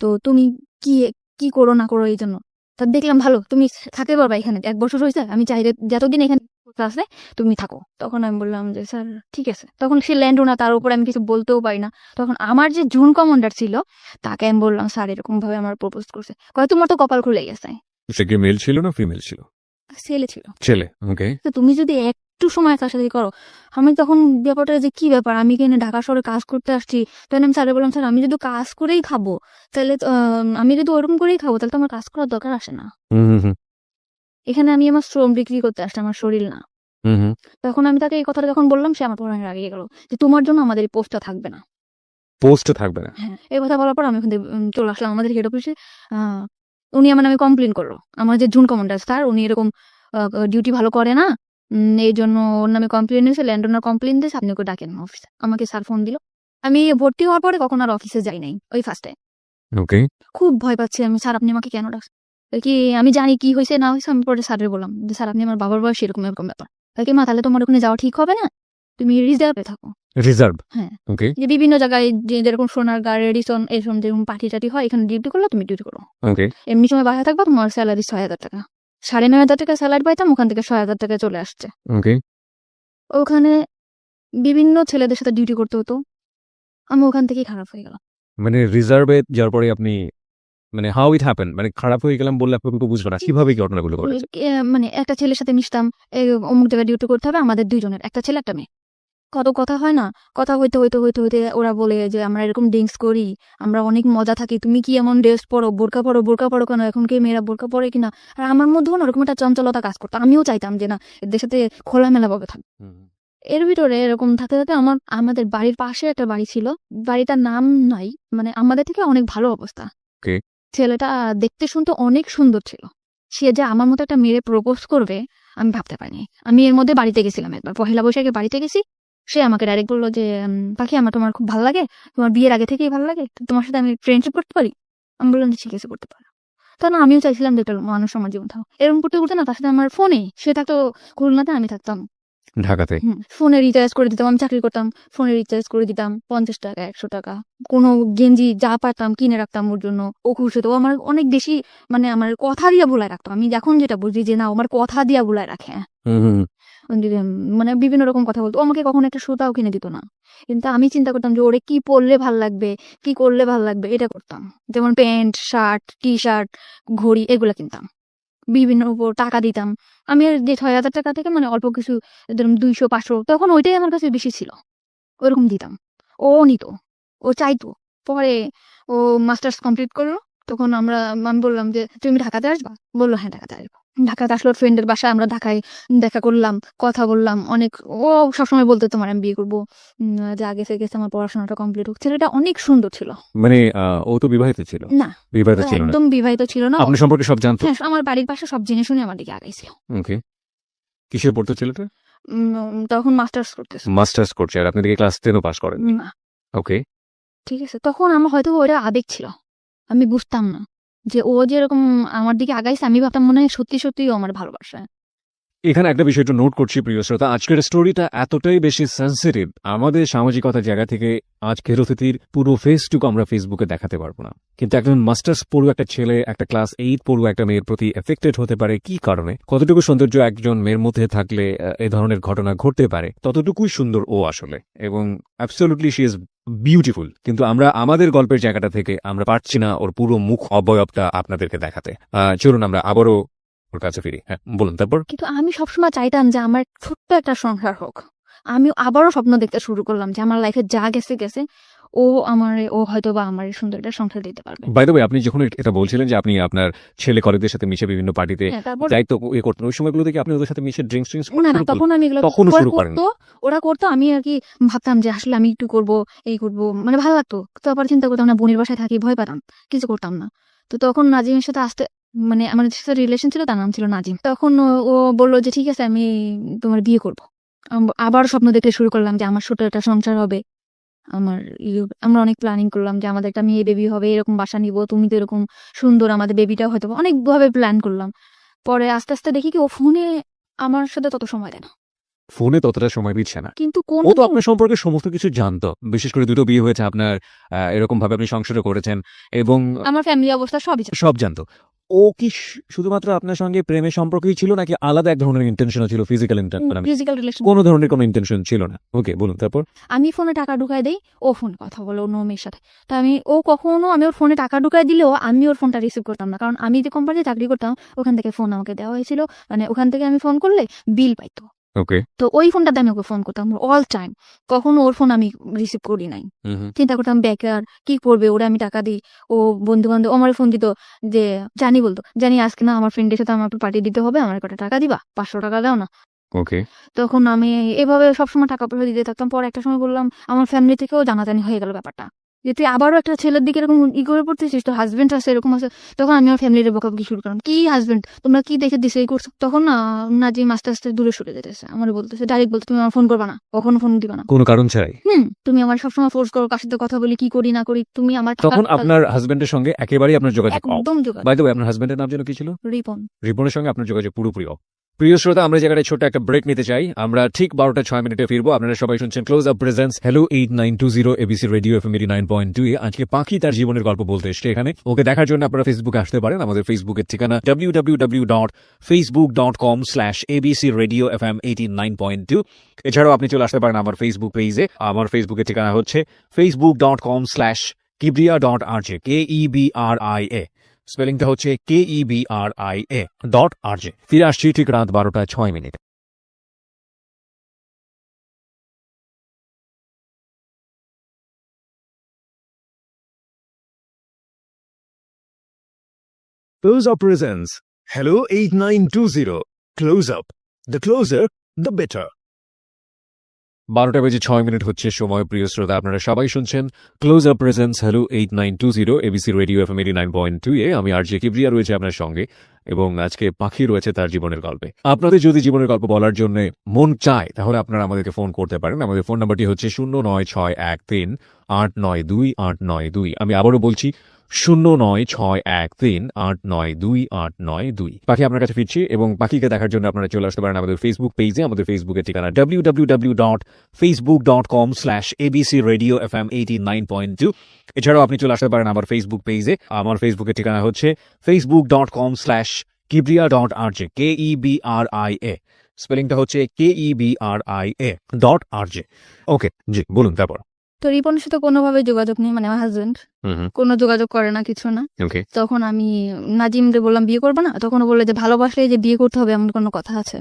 তো তুমি কি কি করো না করো এই জন্য। তা দেখলাম ভালো, তুমি থাকতে পারবা এখানে, 1 বছর হয়েছে, আমি চাই যতদিন এখানে আছে তুমি থাকো। তখন আমি বললাম যে স্যার ঠিক আছে। তখন সে ল্যান্ড ওনার, তার উপরে আমি কিছু বলতেও পারি না। তখন আমার যে জুন কমান্ডার ছিল তাকে আমি বললাম স্যার এরকম ভাবে আমার প্রপোজ করছে। কয় তোমার তো কপাল খুলে গেছে। সে কি মেল ছিল না ফিমেল ছিল? ছেলে ছিল। ছেলে। ওকে। তো তুমি যদি একটু সময় তার সাথে করো। আমি তখন ব্যাপারটা যে কি ব্যাপার, আমি এখানে ঢাকা শহরে কাজ করতে আসছি। তখন আমি স্যারে বললাম স্যার আমি যদি কাজ করেই খাবো তাহলে আমি যদি ওরকম করেই খাবো তাহলে তো আমার কাজ করার দরকার আসে না। এখানে আমি আমার শ্রম বিক্রি করতে আসছি, আমার শরীর না। তখন আমি তাকে এই কথাটা যখন বললাম সে আমার পরে রাগিয়ে গেল যে তোমার জন্য আমাদের এই পোস্টটা থাকবে না। পোস্টে থাকবে না? হ্যাঁ, এই কথা বলার পর আমি ওখান থেকে চলে আসলাম আমাদের হেড অফিসে। উনি আমার নামে কমপ্লেন করলো, আমার যে জুন কমান্ডার স্যার উনি এরকম ডিউটি ভালো করে না, এই জন্য ওর নামে কমপ্লেন এসে ল্যান্ডওনার কমপ্লেন দিয়েছে, আপনি ওকে ডাকেন অফিসে। আমাকে স্যার ফোন দিল। আমি ভর্তি হওয়ার পরে কখন আর অফিসে যাই নাই, ওই ফার্স্টে। ওকে। খুব ভয় পাচ্ছি আমি, স্যার আপনি আমাকে কেন ডাকছেন? কি আমি জানি কি হয়েছে না হয়েছে। আমি পরে স্যারের বললাম যে স্যার আপনি আমার বাবার বয়স এরকম এরকম ব্যাপার। কি মা তাহলে তোমার ওখানে যাওয়া ঠিক হবে না? তুমি রিজার্ভে থাকো। রিজার্ভ। হ্যাঁ। ওকে যে বিভিন্ন জায়গায় যেরকম সোনারগাঁ, রেডিসন এরকম যেরকম পার্টি টাটি হয়, এখানে ডিউটি করলে তুমি ডিউটি করো। ওকে এমনি সময় বাসায় থাকবা, তোমার স্যালারি 6,000 টাকা, 9,500 টাকা স্যালারি পাইতাম, ওখান থেকে 6,000 টাকা চলে আসছে। ওকে ওখানে বিভিন্ন ছেলেদের সাথে ডিউটি করতে হতো, আমি ওখান থেকেই খারাপ হয়ে গেলাম। মানে রিজার্ভে যাওয়ার পরে আপনি মানে হাউ ইট হ্যাপেন, মানে খারাপ হয়ে গেলাম বললে আপনি বুঝবো না কিভাবে কি ঘটনাগুলো ঘটেছে। মানে একটা ছেলের সাথে মিশতাম, অমুক জায়গায় ডিউটি করতে হবে আমাদের দুইজনের, একটা ছেলে একটা মেয়ে। কত কথা হয় না, কথা হইতে হইতে হইতে হইতে ওরা বলে যে আমরা এরকম ড্রিঙ্কস করি, আমরা অনেক মজা থাকি, তুমি কি এমন ড্রেস পরো, বোরকা পরো কেন, এখন কি মেয়েরা বোরকা পরে কিনা। আর আমার মধ্যেও না ওরকম একটা চঞ্চলতা কাজ করতো, আমিও চাইতাম যে না এদের সাথে খোলামেলা ভাবে থাক। এর ভিতরে এরকম থাকতে থাকতে আমাদের বাড়ির পাশে একটা বাড়ি ছিল, বাড়িটার নাম নাই, মানে আমাদের থেকে অনেক ভালো অবস্থা। Okay. ছেলেটা দেখতে শুনতে অনেক সুন্দর ছিল, সে যে আমার মতো একটা মেয়ে প্রপোজ করবে আমি ভাবতে পারিনি। আমি এর মধ্যে বাড়িতে গেছিলাম একবার, পহেলা বৈশাখে বাড়িতে গেছি, সে আমাকে ডাইরেক্ট বললো যে পাখি তোমার খুব ভালো লাগে, তোমার বিয়ের আগে থেকেই ভালো লাগে, তো তোমার সাথে আমি ফ্রেন্ডশিপ করতে পারি। আমি বললাম যে ঠিক আছে করতে পারো। তখন আমিও চাইছিলাম যে একটা মানুষ আমার জীবন থাকো। এরকম করতে করতে না তার সাথে আমার ফোনে, সে থাকতো খুলনাতে, আমি থাকতাম ঢাকাতে। ফোনে রিচার্জ করে দিতাম, আমি চাকরি করতাম, ফোনে রিচার্জ করে দিতাম 50 টাকা 100 টাকা, কোনো গেঞ্জি যা পারতাম কিনে রাখতাম ওর জন্য, ও খুশি হতো। ও আমার অনেক বেশি মানে আমার কথা দিয়া বলায় রাখতো, আমি এখন যেটা বুঝি যে না আমার কথা দিয়া বলায় রাখে। মানে বিভিন্ন রকম কথা বলতো, ও আমাকে কখনো একটা সুতাও কিনে দিত না, কিন্তু আমি চিন্তা করতাম যে ওরে কি পরলে ভাল লাগবে, কি করলে ভাল লাগবে, এটা করতাম। যেমন প্যান্ট, শার্ট, টি শার্ট, ঘড়ি এগুলা কিনতাম, বিভিন্ন উপর টাকা দিতাম। আমি আর যে 6,000 টাকা থেকে মানে অল্প কিছু, ধরুন 200-500, তখন ওইটাই আমার কাছে বেশি ছিল, ওরকম দিতাম। ও নিত, ও চাইতো। পরে ও মাস্টার্স কমপ্লিট করলো, তখন আমি বললাম যে তুমি ঢাকাতে আসবা, বললো হ্যাঁ ঢাকাতে আসবো। ঢাকাতে আসলো, ফ্রেন্ডের বাসায় আমরা ঢাকায় দেখা করলাম, কথা বললাম অনেক। ও সবসময় বলতো তোমার আমি বিয়ে করবো, যে আগে থেকে আমার পড়াশোনাটা কমপ্লিট হোক। ছেলেটা অনেক সুন্দর ছিল। মানে ও তো বিবাহিত ছিল? না, বিবাহিত ছিল না। একদম বিবাহিত ছিল না। আপনার সম্পর্কে সব জানতো? হ্যাঁ, আমার বাড়ির পাশে সব জেনে শুনে আমার দিকে আগাইছিল। ওকে। কিসে পড়তো ছেলেটা? তখন মাস্টার্স করতেছে। মাস্টার্স করছে, আর আপনি দেখি ক্লাস 10ও পাস করেন। না, ওকে। ঠিক আছে, তখন আমার হয়তো ওটা আবেগ ছিল, আমি বুঝতাম না যে ও যেরকম আমার দিকে আগাইছে, আমি ভাবতাম মনে হয় সত্যি সত্যি ও আমার ভালোবাসে। এখানে একটা বিষয় একটু নোট করছি প্রিয় শ্রোতা, আজকের স্টোরিটা এতটাই বেশি সেন্সিটিভ, আমাদের সামাজিকতার জায়গা থেকে আজকের অতিথির পুরো ফেসটুকু আমরা ফেসবুকে দেখাতে পারবো না, কিন্তু একজন মাস্টার্স পড়ুয়া একটা ছেলে একটা ক্লাস 8 পড়ুয়া একটা মেয়ের প্রতি এফেক্টেড হতে পারে কি কারণে, কতটুকু সৌন্দর্য একজন মেয়ের মধ্যে থাকলে এই ধরনের ঘটনা ঘটতে পারে, ততটুকুই সুন্দর ও আসলে, এবং অ্যাবসলিউটলি শি ইজ বিউটিফুল। কিন্তু আমরা আমাদের গল্পের জায়গাটা থেকে আমরা পারছি না ওর পুরো মুখ অবয়বটা আপনাদেরকে দেখাতে। চলুন আমরা আবারও ওর কাছে ফিরি। হ্যাঁ বলুন তারপর। কিন্তু আমি সবসময় চাইতাম যে আমার ছোট্ট একটা সংসার হোক। আমি আবারও স্বপ্ন দেখতে শুরু করলাম যে আমার লাইফে যা গেছে গেছে, ও হয়তো বা আমার সুন্দর একটা সংসার দিতে পারবে। বাই দ্য ওয়ে, আপনি যখন এটা বলছিলেন যে আপনি আপনার ছেলে কলেজের সাথে মিশে বিভিন্ন পার্টিতে হ্যাঁ, তারপর দায়িত্ব করতেন, ওই সময়গুলোতে কি আপনি ওদের সাথে মিশে ড্রিঙ্কস না না, তখন আমি এগুলো তখনও ওরা শুরু করেন? করতো, ওরা করতো, আমি আর কি ভাবতাম যে আসলে আমি একটু করবো, এই করবো, মানে ভালো লাগতো। তারপর চিন্তা করতাম না, বোনের বাসায় থাকি, ভয় পেতাম, কিছু করতাম না। তো তখন নাজিমের সাথে আসতে, মানে আমার সাথে রিলেশন ছিল, তার নাম ছিল নাজিম। তখন ও বললো যে ঠিক আছে আমি তোমার বিয়ে করবো। আবার স্বপ্ন দেখতে শুরু করলাম যে আমার ছোট একটা সংসার হবে, আমরা অনেক প্ল্যানিং করলাম যে আমাদের একটা মেয়ে বেবি হবে, এরকম বাসা নিব, তুমি তো এরকম সুন্দর, আমাদের বেবিটাও হয়তো, অনেক ভাবে প্ল্যান করলাম। পরে আস্তে আস্তে দেখি কি ও ফোনে আমার সাথে তত সময় দেয় না, ফোনে ততটা সময় দিচ্ছে না। কিন্তু কোন ও তো আপনার সম্পর্কে সমস্ত কিছু জানতো, বিশেষ করে দুটো বিয়ে হয়েছে আপনার, এরকম ভাবে আপনি সংসারও করেছেন এবং আমার ফ্যামিলি অবস্থা সবই জানে। সব জানতো। ও কি শুধুমাত্র আপনার সঙ্গে প্রেমের সম্পর্কই ছিল নাকি আলাদা এক ধরনের ইন্টেনশনও ছিল? ফিজিক্যাল ফিজিক্যাল রিলেশন কোনো ধরনের কোনো ইন্টেনশন ছিল না? ওকে, বলুন তারপর। আমি ফোনে টাকা ঢুকাই দেই, ও ফোনে কথা বলে অন্য মেয়ের সাথে। তা আমি ওর ফোনে টাকা ঢুকাই দিলেও আমি ওর ফোনটা রিসিভ করতাম না, কারণ আমি যে কোম্পানিতে চাকরি করতাম ওখান থেকে ফোন আমাকে দেওয়া হয়েছিল, মানে ওখান থেকে আমি ফোন করলে বিল পাইতো। ওকে। তো ওই ফোনটাতে আমি ওকে ফোন করতাম অল টাইম, কখনো ওর ফোন আমি রিসিভ করি নাই। চিন্তা করতাম বেকার, কি করবে, ওরা আমি টাকা দিই, ও বন্ধু বান্ধব আমার ফোন দিত, যে বলতো জানি আজকে না আমার ফ্রেন্ডের সাথে আমার পার্টি দিতে হবে, আমার কটা টাকা দিবা, 500 টাকা দাও না। ওকে। তখন আমি এভাবে সবসময় টাকা পয়সা দিতে থাকতাম। পরে একটা সময় বললাম, আমার ফ্যামিলি থেকেও জানাজানি হয়ে গেল ব্যাপারটা, যে তুই আবারও একটা ছেলের দিকে এরকম করে পড়তেছিস, তোর হাজবেন্ড আছে এরকম আছে। তখন আমি আমার ফ্যামিলির বকাবকি শুরু করলাম, কি হাজবেন্ড, তোমরা কি দেখে দিছে এই করছো। তখন নাজিম আস্তে আস্তে দূরে সরে যেতেছে, আমার বলতেছে ডাইরেক্ট বলতে, তুমি আমার ফোন করবা না, কখনো ফোন দিবা না, কোনো কারণ ছাড়াই। তুমি আমার সবসময় ফোর্স করো, কার সাথে কথা বলি, কি করি না করি, তুমি আমার তখন আপনার হাজবেন্ডের সঙ্গে একেবারেই আপনার যোগাযোগ অফ? একদম যোগাযোগ। বাই দ্য ওয়ে, আপনার হাজবেন্ডের নাম যেন কি ছিল? রিপন। রিপনের সঙ্গে আপনার যোগাযোগ পুরোপুরি অফ। প্রিয় শ্রোতা, আমরা জায়গায় ছোট্ট একটা ব্রেক নিতে চাই। আমরা ঠিক 12:06 ফিরবো। আপনারা সবাই শুনছেন close up presence hello 8920 ABC radio FM 89.2 এ। আজকে পাখি তার জীবনের গল্প বলতে এসছে এখানে। ওকে দেখার জন্য আপনারা ফেসবুকে আসতে পারেন। আমাদের ফেসবুকের ঠিকানা www.facebook.com/abcradiofm89.2। এছাড়াও আপনি চলে আসতে পারেন আমার ফেসবুক পেজে। আমার ফেসবুকের ঠিকানা হচ্ছে facebook.com/kibria.rj KEBRIA। স্পেলিংটা হচ্ছে KEBRIA.RJ। ফিরে আসছি ঠিক রাত 12:06। Close Up presents Hello 8920 Close Up. The closer, the better. 12:06 হচ্ছে সময়। প্রিয় শ্রোতা, আপনারা সবাই শুনছেন close up presence hello 8920 ABC radio FM 89.2 এ। আমি আরজে কিবরিয়া রয়েছে আপনার সঙ্গে, এবং আজকে পাখি রয়েছে তার জীবনের গল্পে। আপনাদের যদি জীবনের গল্প বলার জন্য মন চায় তাহলে আপনারা আমাদেরকে ফোন করতে পারেন। আমাদের ফোন নাম্বারটি হচ্ছে 09613892892। আমি আবারও বলছি 09613892892। পাখি আপনার কাছে ফিরছি, এবং পাখিকে দেখার জন্য আপনারা চলে আসতে পারেন আমাদের ফেসবুক পেজে। আমাদের ফেসবুকের ঠিকানা www.facebook.com/abcradiofm89.2। এছাড়াও আপনি চলে আসতে পারেন আমার ফেসবুক পেজে। আমার ফেসবুকের ঠিকানা হচ্ছে facebook.com/kibria.rj KEBRIA। স্পেলিংটা হচ্ছে KEBRIA.RJ। ওকে, জি বলুন তারপর। তো রিপনের সাথে কোনোভাবে যোগাযোগ নেই, মানে আমার হাজবেন্ড কোনো যোগাযোগ করে না, কিছু না। ওকে। তখন আমি নাজিমরে বললাম বিয়ে করবে না, তখন ও বললো যে ভালোবাসলে যে বিয়ে করতে হবে এমন কোনো কথা আছে?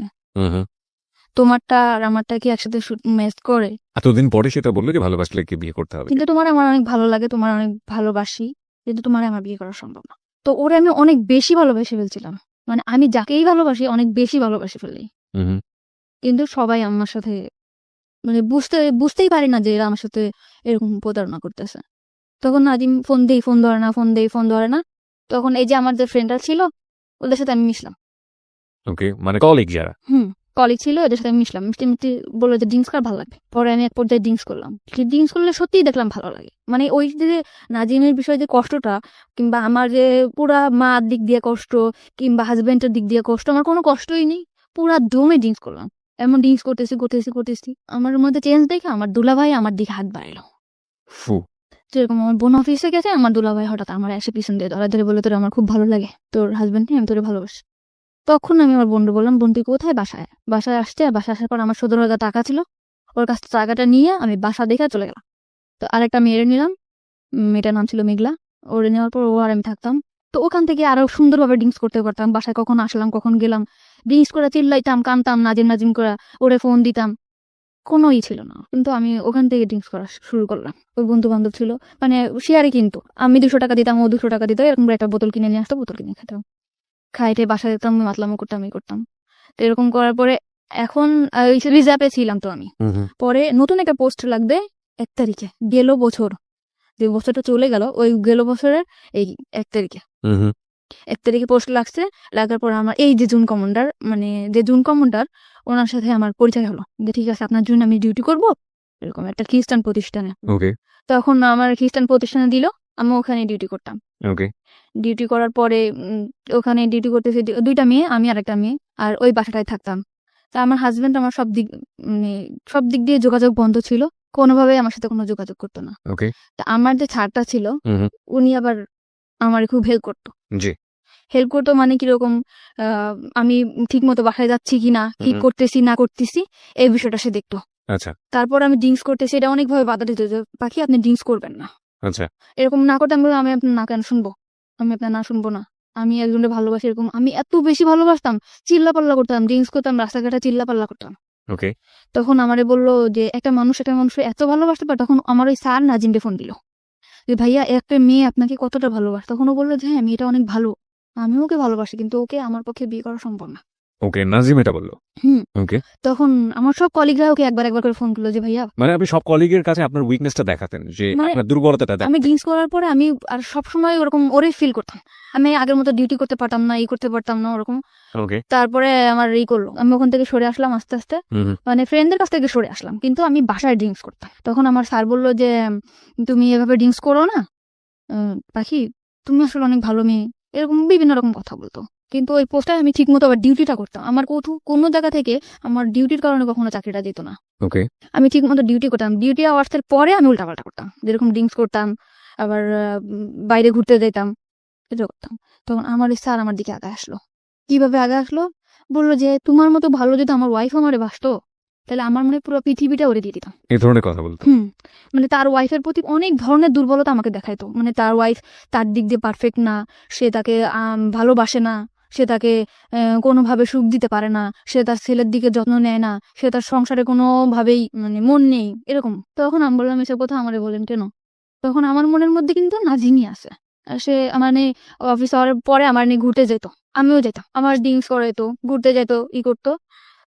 তোমারটা আর আমারটা কি একসাথে ম্যাচ করে? এতদিন পরে সেটা বললো যে ভালোবাসলে কি বিয়ে করতে হবে। কিন্তু তোমার আমার অনেক ভালো লাগে, তোমার অনেক ভালোবাসি, কিন্তু তোমার আমার বিয়ে করা সম্ভব না। তো ওরে আমি অনেক বেশি ভালোবেসে ফেলছিলাম, মানে আমি যাকেই ভালোবাসি অনেক বেশি ভালোবাসি ফেলি। কিন্তু সবাই আমার সাথে মানে বুঝতেই পারি না যে এরা আমার সাথে এরকম প্রতারণা করতেছে। তখন নাজিম ফোন ধরে না। তখন এই যে আমার যে ফ্রেন্ডরা ছিল ওদের সাথে আমি মিশলাম। ওকে, মানে কলিগ যারা। কলিগ ছিল, এদের সাথে আমি মিশলাম। মিষ্টি বললো যে ড্রিঙ্কস করা ভালো লাগবে। পরে আমি এক পর্যায়ে ড্রিঙ্কস করলাম। ড্রিঙ্কস করলে সত্যিই দেখলাম ভালো লাগে। মানে ওই যে নাজিমের বিষয়ে যে কষ্টটা, কিংবা আমার যে পুরা মার দিক দিয়ে কষ্ট, কিংবা হাজবেন্ডের দিক দিয়ে কষ্ট, আমার কোনো কষ্টই নেই। পুরা দমে ড্রিঙ্কস করলাম। এমন ড্রিঙ্কস করতেছি আমার মধ্যে চেঞ্জ দেখে আমার দুলাভাই আমার দিকে হাত বাড়ালো। যেরকম আমার বোন অফিসে গেছে, আমার দুলাভাই হঠাৎ আমার এসে পিছন দিয়ে ধরে বলে, তোর আমার খুব ভালো লাগে, তোর হাজবেন্ড নিয়ে আমি তোরে ভালোবাসি। তখন আমি আমার বোনকে বললাম, বোন তুই কোথায়? বাসায় আসছে। বাসায় আসার পর আমার 17,000 টাকা ছিল, ওর কাছ থেকে টাকাটা নিয়ে আমি বাসা দেখে চলে গেলাম। তো আরেকটা মেয়ের নিলাম, মেয়েটার নাম ছিল মেঘলা। ওরে নেওয়ার পর ও আর আমি থাকতাম। তো ওখান থেকে আরো সুন্দরভাবে ড্রিঙ্কস করতে পারতাম। বাসায় কখন আসলাম কখন গেলাম, ড্রিঙ্কস করে চিল্লাইতাম, কানতাম, নাজিম করে ওরে ফোন দিতাম, কোনোই ছিল না। কিন্তু আমি ওখান থেকে ড্রিঙ্কস করা শুরু করলাম। ওর বন্ধু বান্ধব ছিল, মানে শেয়ারে, কিন্তু আমি 200 টাকা দিতাম, ও 200 টাকা দিত, এরকম একটা বোতল কিনে নিয়ে আসতো, বোতল কিনে খেতাম, খাইতে বাসায় যেতাম, মাতলামো করতাম। তো এরকম করার পরে এখন রিজার্ভে ছিলাম। তো আমি পরে নতুন একটা পোস্ট লাগবে 1 তারিখে, গেল বছর, যে বছরটা চলে গেল, ওই গেল বছরের এই 1 তারিখে 1 তারিখে পোস্ট লাগছে। লাগার পর আমার এই যে জুন কমান্ডার ওনার সাথে আমার পরিচয় হলো, যে ঠিক আছে আপনার জন্য আমি ডিউটি করব এরকম একটা খ্রিস্টান প্রতিষ্ঠানে। তখন আমার খ্রিস্টান প্রতিষ্ঠানে দিল, আমি ওখানে ডিউটি করতাম। ডিউটি করার পরে ওখানে ডিউটি করতেছি 2টা মেয়ে, আমি আর একটা মেয়ে, আর ওই বাসাটায় থাকতাম। তা আমার হাজবেন্ড আমার সব দিক দিয়ে যোগাযোগ বন্ধ ছিল, কোনোভাবে আমার সাথে কোনো যোগাযোগ করতো না। তা আমার যে ছাড়টা ছিল উনি আবার আমার খুব হেল্প করতো, মানে কিরকম, আমি ঠিক মতো বাসায় যাচ্ছি কিনা, কি করতেছি না করতেছি, এই বিষয়টা সে দেখতো। তারপর আমি ড্রিঙ্কস করতেছি, এটা অনেকভাবে বাধা দিত, যে পাখি আপনি ড্রিঙ্কস করবেন না, এরকম না করতে। আমি আপনার না কেন শুনবো, আমি আপনার না শুনবো না, আমি একজনকে ভালোবাসি, এরকম আমি এত বেশি ভালোবাসতাম, চিল্লাপাল্লা করতাম, ড্রিঙ্কস করতাম, রাস্তাঘাটে চিল্লাপাল্লা করতাম। তখন আমারে বললো যে একটা মানুষ এত ভালোবাসতে পারে। তখন আমার ওই স্যার নাজিমকে ফোন দিল, যে ভাইয়া একটা মেয়ে আপনাকে কতটা ভালোবাসে। তখন ও বললো যে হ্যাঁ মেয়েটা অনেক ভালো, আমি ওকে ভালোবাসি, কিন্তু ওকে আমার পক্ষে বিয়ে করা সম্ভব না। নাজিম এটা বললো। তখন আমার সব কলিগরা ওকে একবার করে ফোন করলো, যে ভাইয়া, মানে আপনি সব কলিগের কাছে আপনার উইকনেসটা দেখাতেন, যে আপনার দুর্বলতাটা দেখাতেন। আমি ড্রিঙ্কস করার পরে আমি আর সবসময় ওরকম ওরে ফিল করতাম, আমি আগের মতো ডিউটি করতে পারতাম না, করতে পারতাম না ওরকম। তারপরে আমার করলো, আমি ওখান থেকে সরে আসলাম আস্তে আস্তে, মানে ফ্রেন্ডদের কাছ থেকে সরে আসলাম, কিন্তু আমি বাসায় ড্রিঙ্কস করতাম। তখন আমার স্যার বললো যে তুমি এভাবে ড্রিঙ্কস করো না পাখি, তুমি আসলে অনেক ভালো মেয়ে, এরকম বিভিন্ন রকম কথা বলতো। কিন্তু ওই পোস্টে আমি ঠিক মতো আবার ডিউটিটা করতাম। আমার কোনো জায়গা থেকে আমার ডিউটির কারণে কখনো চাকরিটা যেত না। ওকে। আমি ঠিক মতো ডিউটি করতাম। ডিউটি আওয়ার্সের পরে আমি উল্টাপাল্টা করতাম, যেরকম ড্রিঙ্কস করতাম, আবার বাইরে ঘুরতে যেতাম, এটা করতাম। তখন আমার স্যার আমার দিকে আগে আসলো। কিভাবে আগে আসলো? বললো যে তোমার মতো ভালো যদি আমার ওয়াইফ আমারে বাসতো, তাহলে আমার মনে হয় পুরো পৃথিবীটা ওরে দিয়ে দিতাম। এই ধরনের কথা বলতো। মানে তার ওয়াইফের প্রতি অনেক ধরনের দুর্বলতা আমাকে দেখাইতো। মানে তার ওয়াইফ তার দিক দিয়ে পারফেক্ট না, সে তাকে ভালোবাসে না, সে তাকে কোনোভাবে সুখ দিতে পারে না, সে তার ছেলের দিকে যত্ন নেয় না, সে তার সংসারে কোনোভাবেই মানে মন নেই, এরকম। তখন আমি বললাম এসব কথা আমারে বলেন কেন? তখন আমার মনের মধ্যে কিন্তু নাজিমই আছে। সে মানে অফিস আওয়ার পরে আমার নিয়ে ঘুরতে যেত, আমিও যেতাম, আমার ড্রিঙ্কস করাইতো, ঘুরতে যেত, করতো।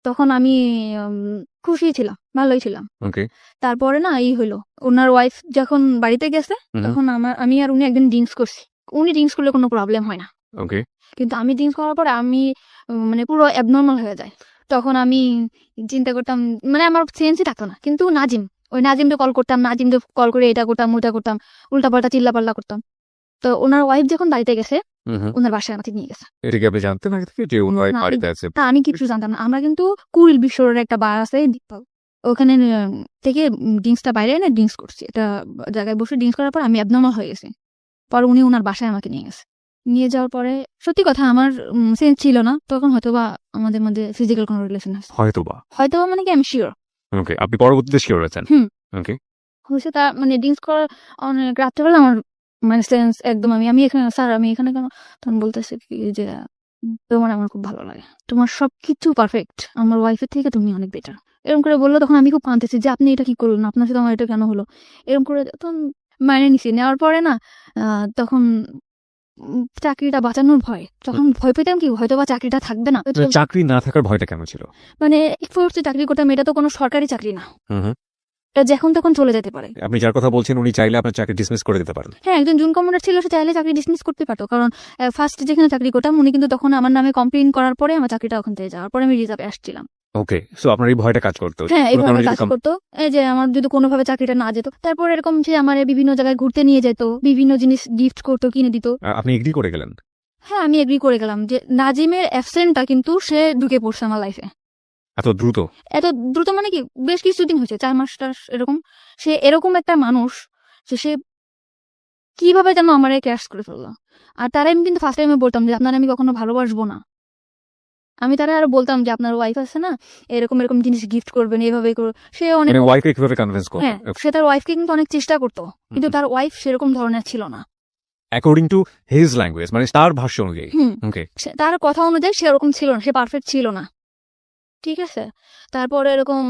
তখন আমি খুশি ছিলাম, ভালোই ছিলাম। ওকে। তারপরে না হইলো, ওনার ওয়াইফ যখন বাড়িতে গেছে তখন আমি আর উনি একদিন ড্রিঙ্কস করছি। উনি ড্রিঙ্কস করলে কোনো প্রবলেম হয় না, ওকে। কিন্তু আমি ড্রিঙ্কস করার পরে আমি মানে পুরো অ্যাবনর্মাল হয়ে যায়। তখন আমি চিন্তা করতাম, মানে আমার সেন্সই থাকতো না। কিন্তু ওই নাজিমকে কল করতাম, নাজিমকে কল করে এটা করতাম, ওটা করতাম, উল্টাপাল্টা চিল্লাপাল্লা করতাম। তো ওনার ওয়াইফ যখন বাড়িতে গেছে, ওনার বাসায় আমাকে নিয়ে গেছে। এটা কি আপনি জানতেন আগে থেকে যে ওনার না, বাড়িতে আছে? তা আমি কিছু জানতাম না। আমরা কিন্তু কুড়িল বিশ্বরের একটা বার আছে, ওখানে থেকে ড্রিঙ্কসটা বাইরে এনে ড্রিঙ্কস করছি। এটা জায়গায় বসে ড্রিঙ্কস করার পর আমি অ্যাবনর্মাল হয়ে গেছি। পরে উনি ওনার বাসায় আমাকে নিয়ে গেছে। নিয়ে যাওয়ার পরে সত্যি কথা আমার সেন্স ছিল না তখন, হয়তোবা আমাদের মধ্যে ফিজিক্যাল কোনো রিলেশন আছে, হয়তোবা। হয়তোবা মানে কি আমি শিওর। ওকে। আপনি পরবর্তীতে শিওর হয়েছেন? ওকে। হয়েছে তার মানে ড্রিঙ্কস করার অনেক রাত্রেবেলা আমার মানে সেন্স একদম আমি এখানে স্যার, আমি এখানে কেন? তখন বলতেছে কি যে তোমার আমার খুব ভালো লাগে, তোমার সবকিছু পারফেক্ট, আমার ওয়াইফের থেকে তুমি অনেক বেটার, এরকম করে বললো। তখন আমি খুব কাঁদতেছি যে আপনি এটা কি করলেন, আপনার সাথে আমার এটা কেন হলো, এরকম করে। তখন মাইনে নিছি, নেওয়ার পরে না তখন চাকরিটা বাঁচানোর ভয়, তখন ভয় পেতাম কি হয়তো বা চাকরিটা থাকবে না। চাকরি না থাকার ভয়টা কেন ছিল? মানে ফোর্সে চাকরি করতাম, এটা তো কোনো সরকারি চাকরি না, এটা যখন তখন চলে যেতে পারে। আপনি যার কথা বলছেন উনি চাইলে আপনার চাকরি ডিসমিস করে দিতে পারেন। হ্যাঁ, একজন জুন কমান্ডার ছিল, সে চাইলে চাকরি ডিসমিস করতে পারতো। কারণ ফার্স্ট যেখানে চাকরি করতাম উনি কিন্তু তখন আমার নামে কমপ্লেইন করার পরে আমার চাকরিটা ওখান থেকে যাওয়ার পরে আমি রিজার্ভে আসছিলাম। ওকে। সো আপনার এই ভয়টা কাজ করতো? হ্যাঁ, এইভাবে কাজ করতো, এই যে আমার যদি কোনোভাবে চাকরিটা না যেত। তারপর এরকম সে আমার বিভিন্ন জায়গায় ঘুরতে নিয়ে যেত, বিভিন্ন জিনিস গিফট করতো, কিনে দিত। আপনি এগ্রি করে গেলেন? হ্যাঁ, আমি এগ্রি করে গেলাম যে নাজিমের অ্যাবসেন্টটা কিন্তু সে ঢুকে পড়ছে আমার লাইফে। এত দ্রুত? এত দ্রুত মানে কি, বেশ কিছুদিন হয়েছে, 4 মাস এরকম। সে এরকম একটা মানুষ যে সে কিভাবে যেন আমার ক্যাশ করে ফেললো। আর তারা আমি কিন্তু ফার্স্ট টাইমে বলতাম যে আপনার আমি কখনো ভালোবাসবো না। আমি তারা আরো বলতাম যে আপনার ওয়াইফ আছে না, এরকম এরকম জিনিস গিফট করবেন, এইভাবে করো। সে অনেক, মানে ওয়াইফকে কিভাবে কনভিন্স করবে? হ্যাঁ, সে তার ওয়াইফকে কিন্তু অনেক চেষ্টা করতো, কিন্তু তার ওয়াইফ সেরকম ধরনের ছিল না। অ্যাকর্ডিং টু হিজ ল্যাঙ্গুয়েজ, মানে তার ভাষ্য অনুযায়ী। ওকে। তার কথা অনুযায়ী সে ওরকম ছিল না, সে পারফেক্ট ছিল না, ঠিক আছে। তারপরে এরকম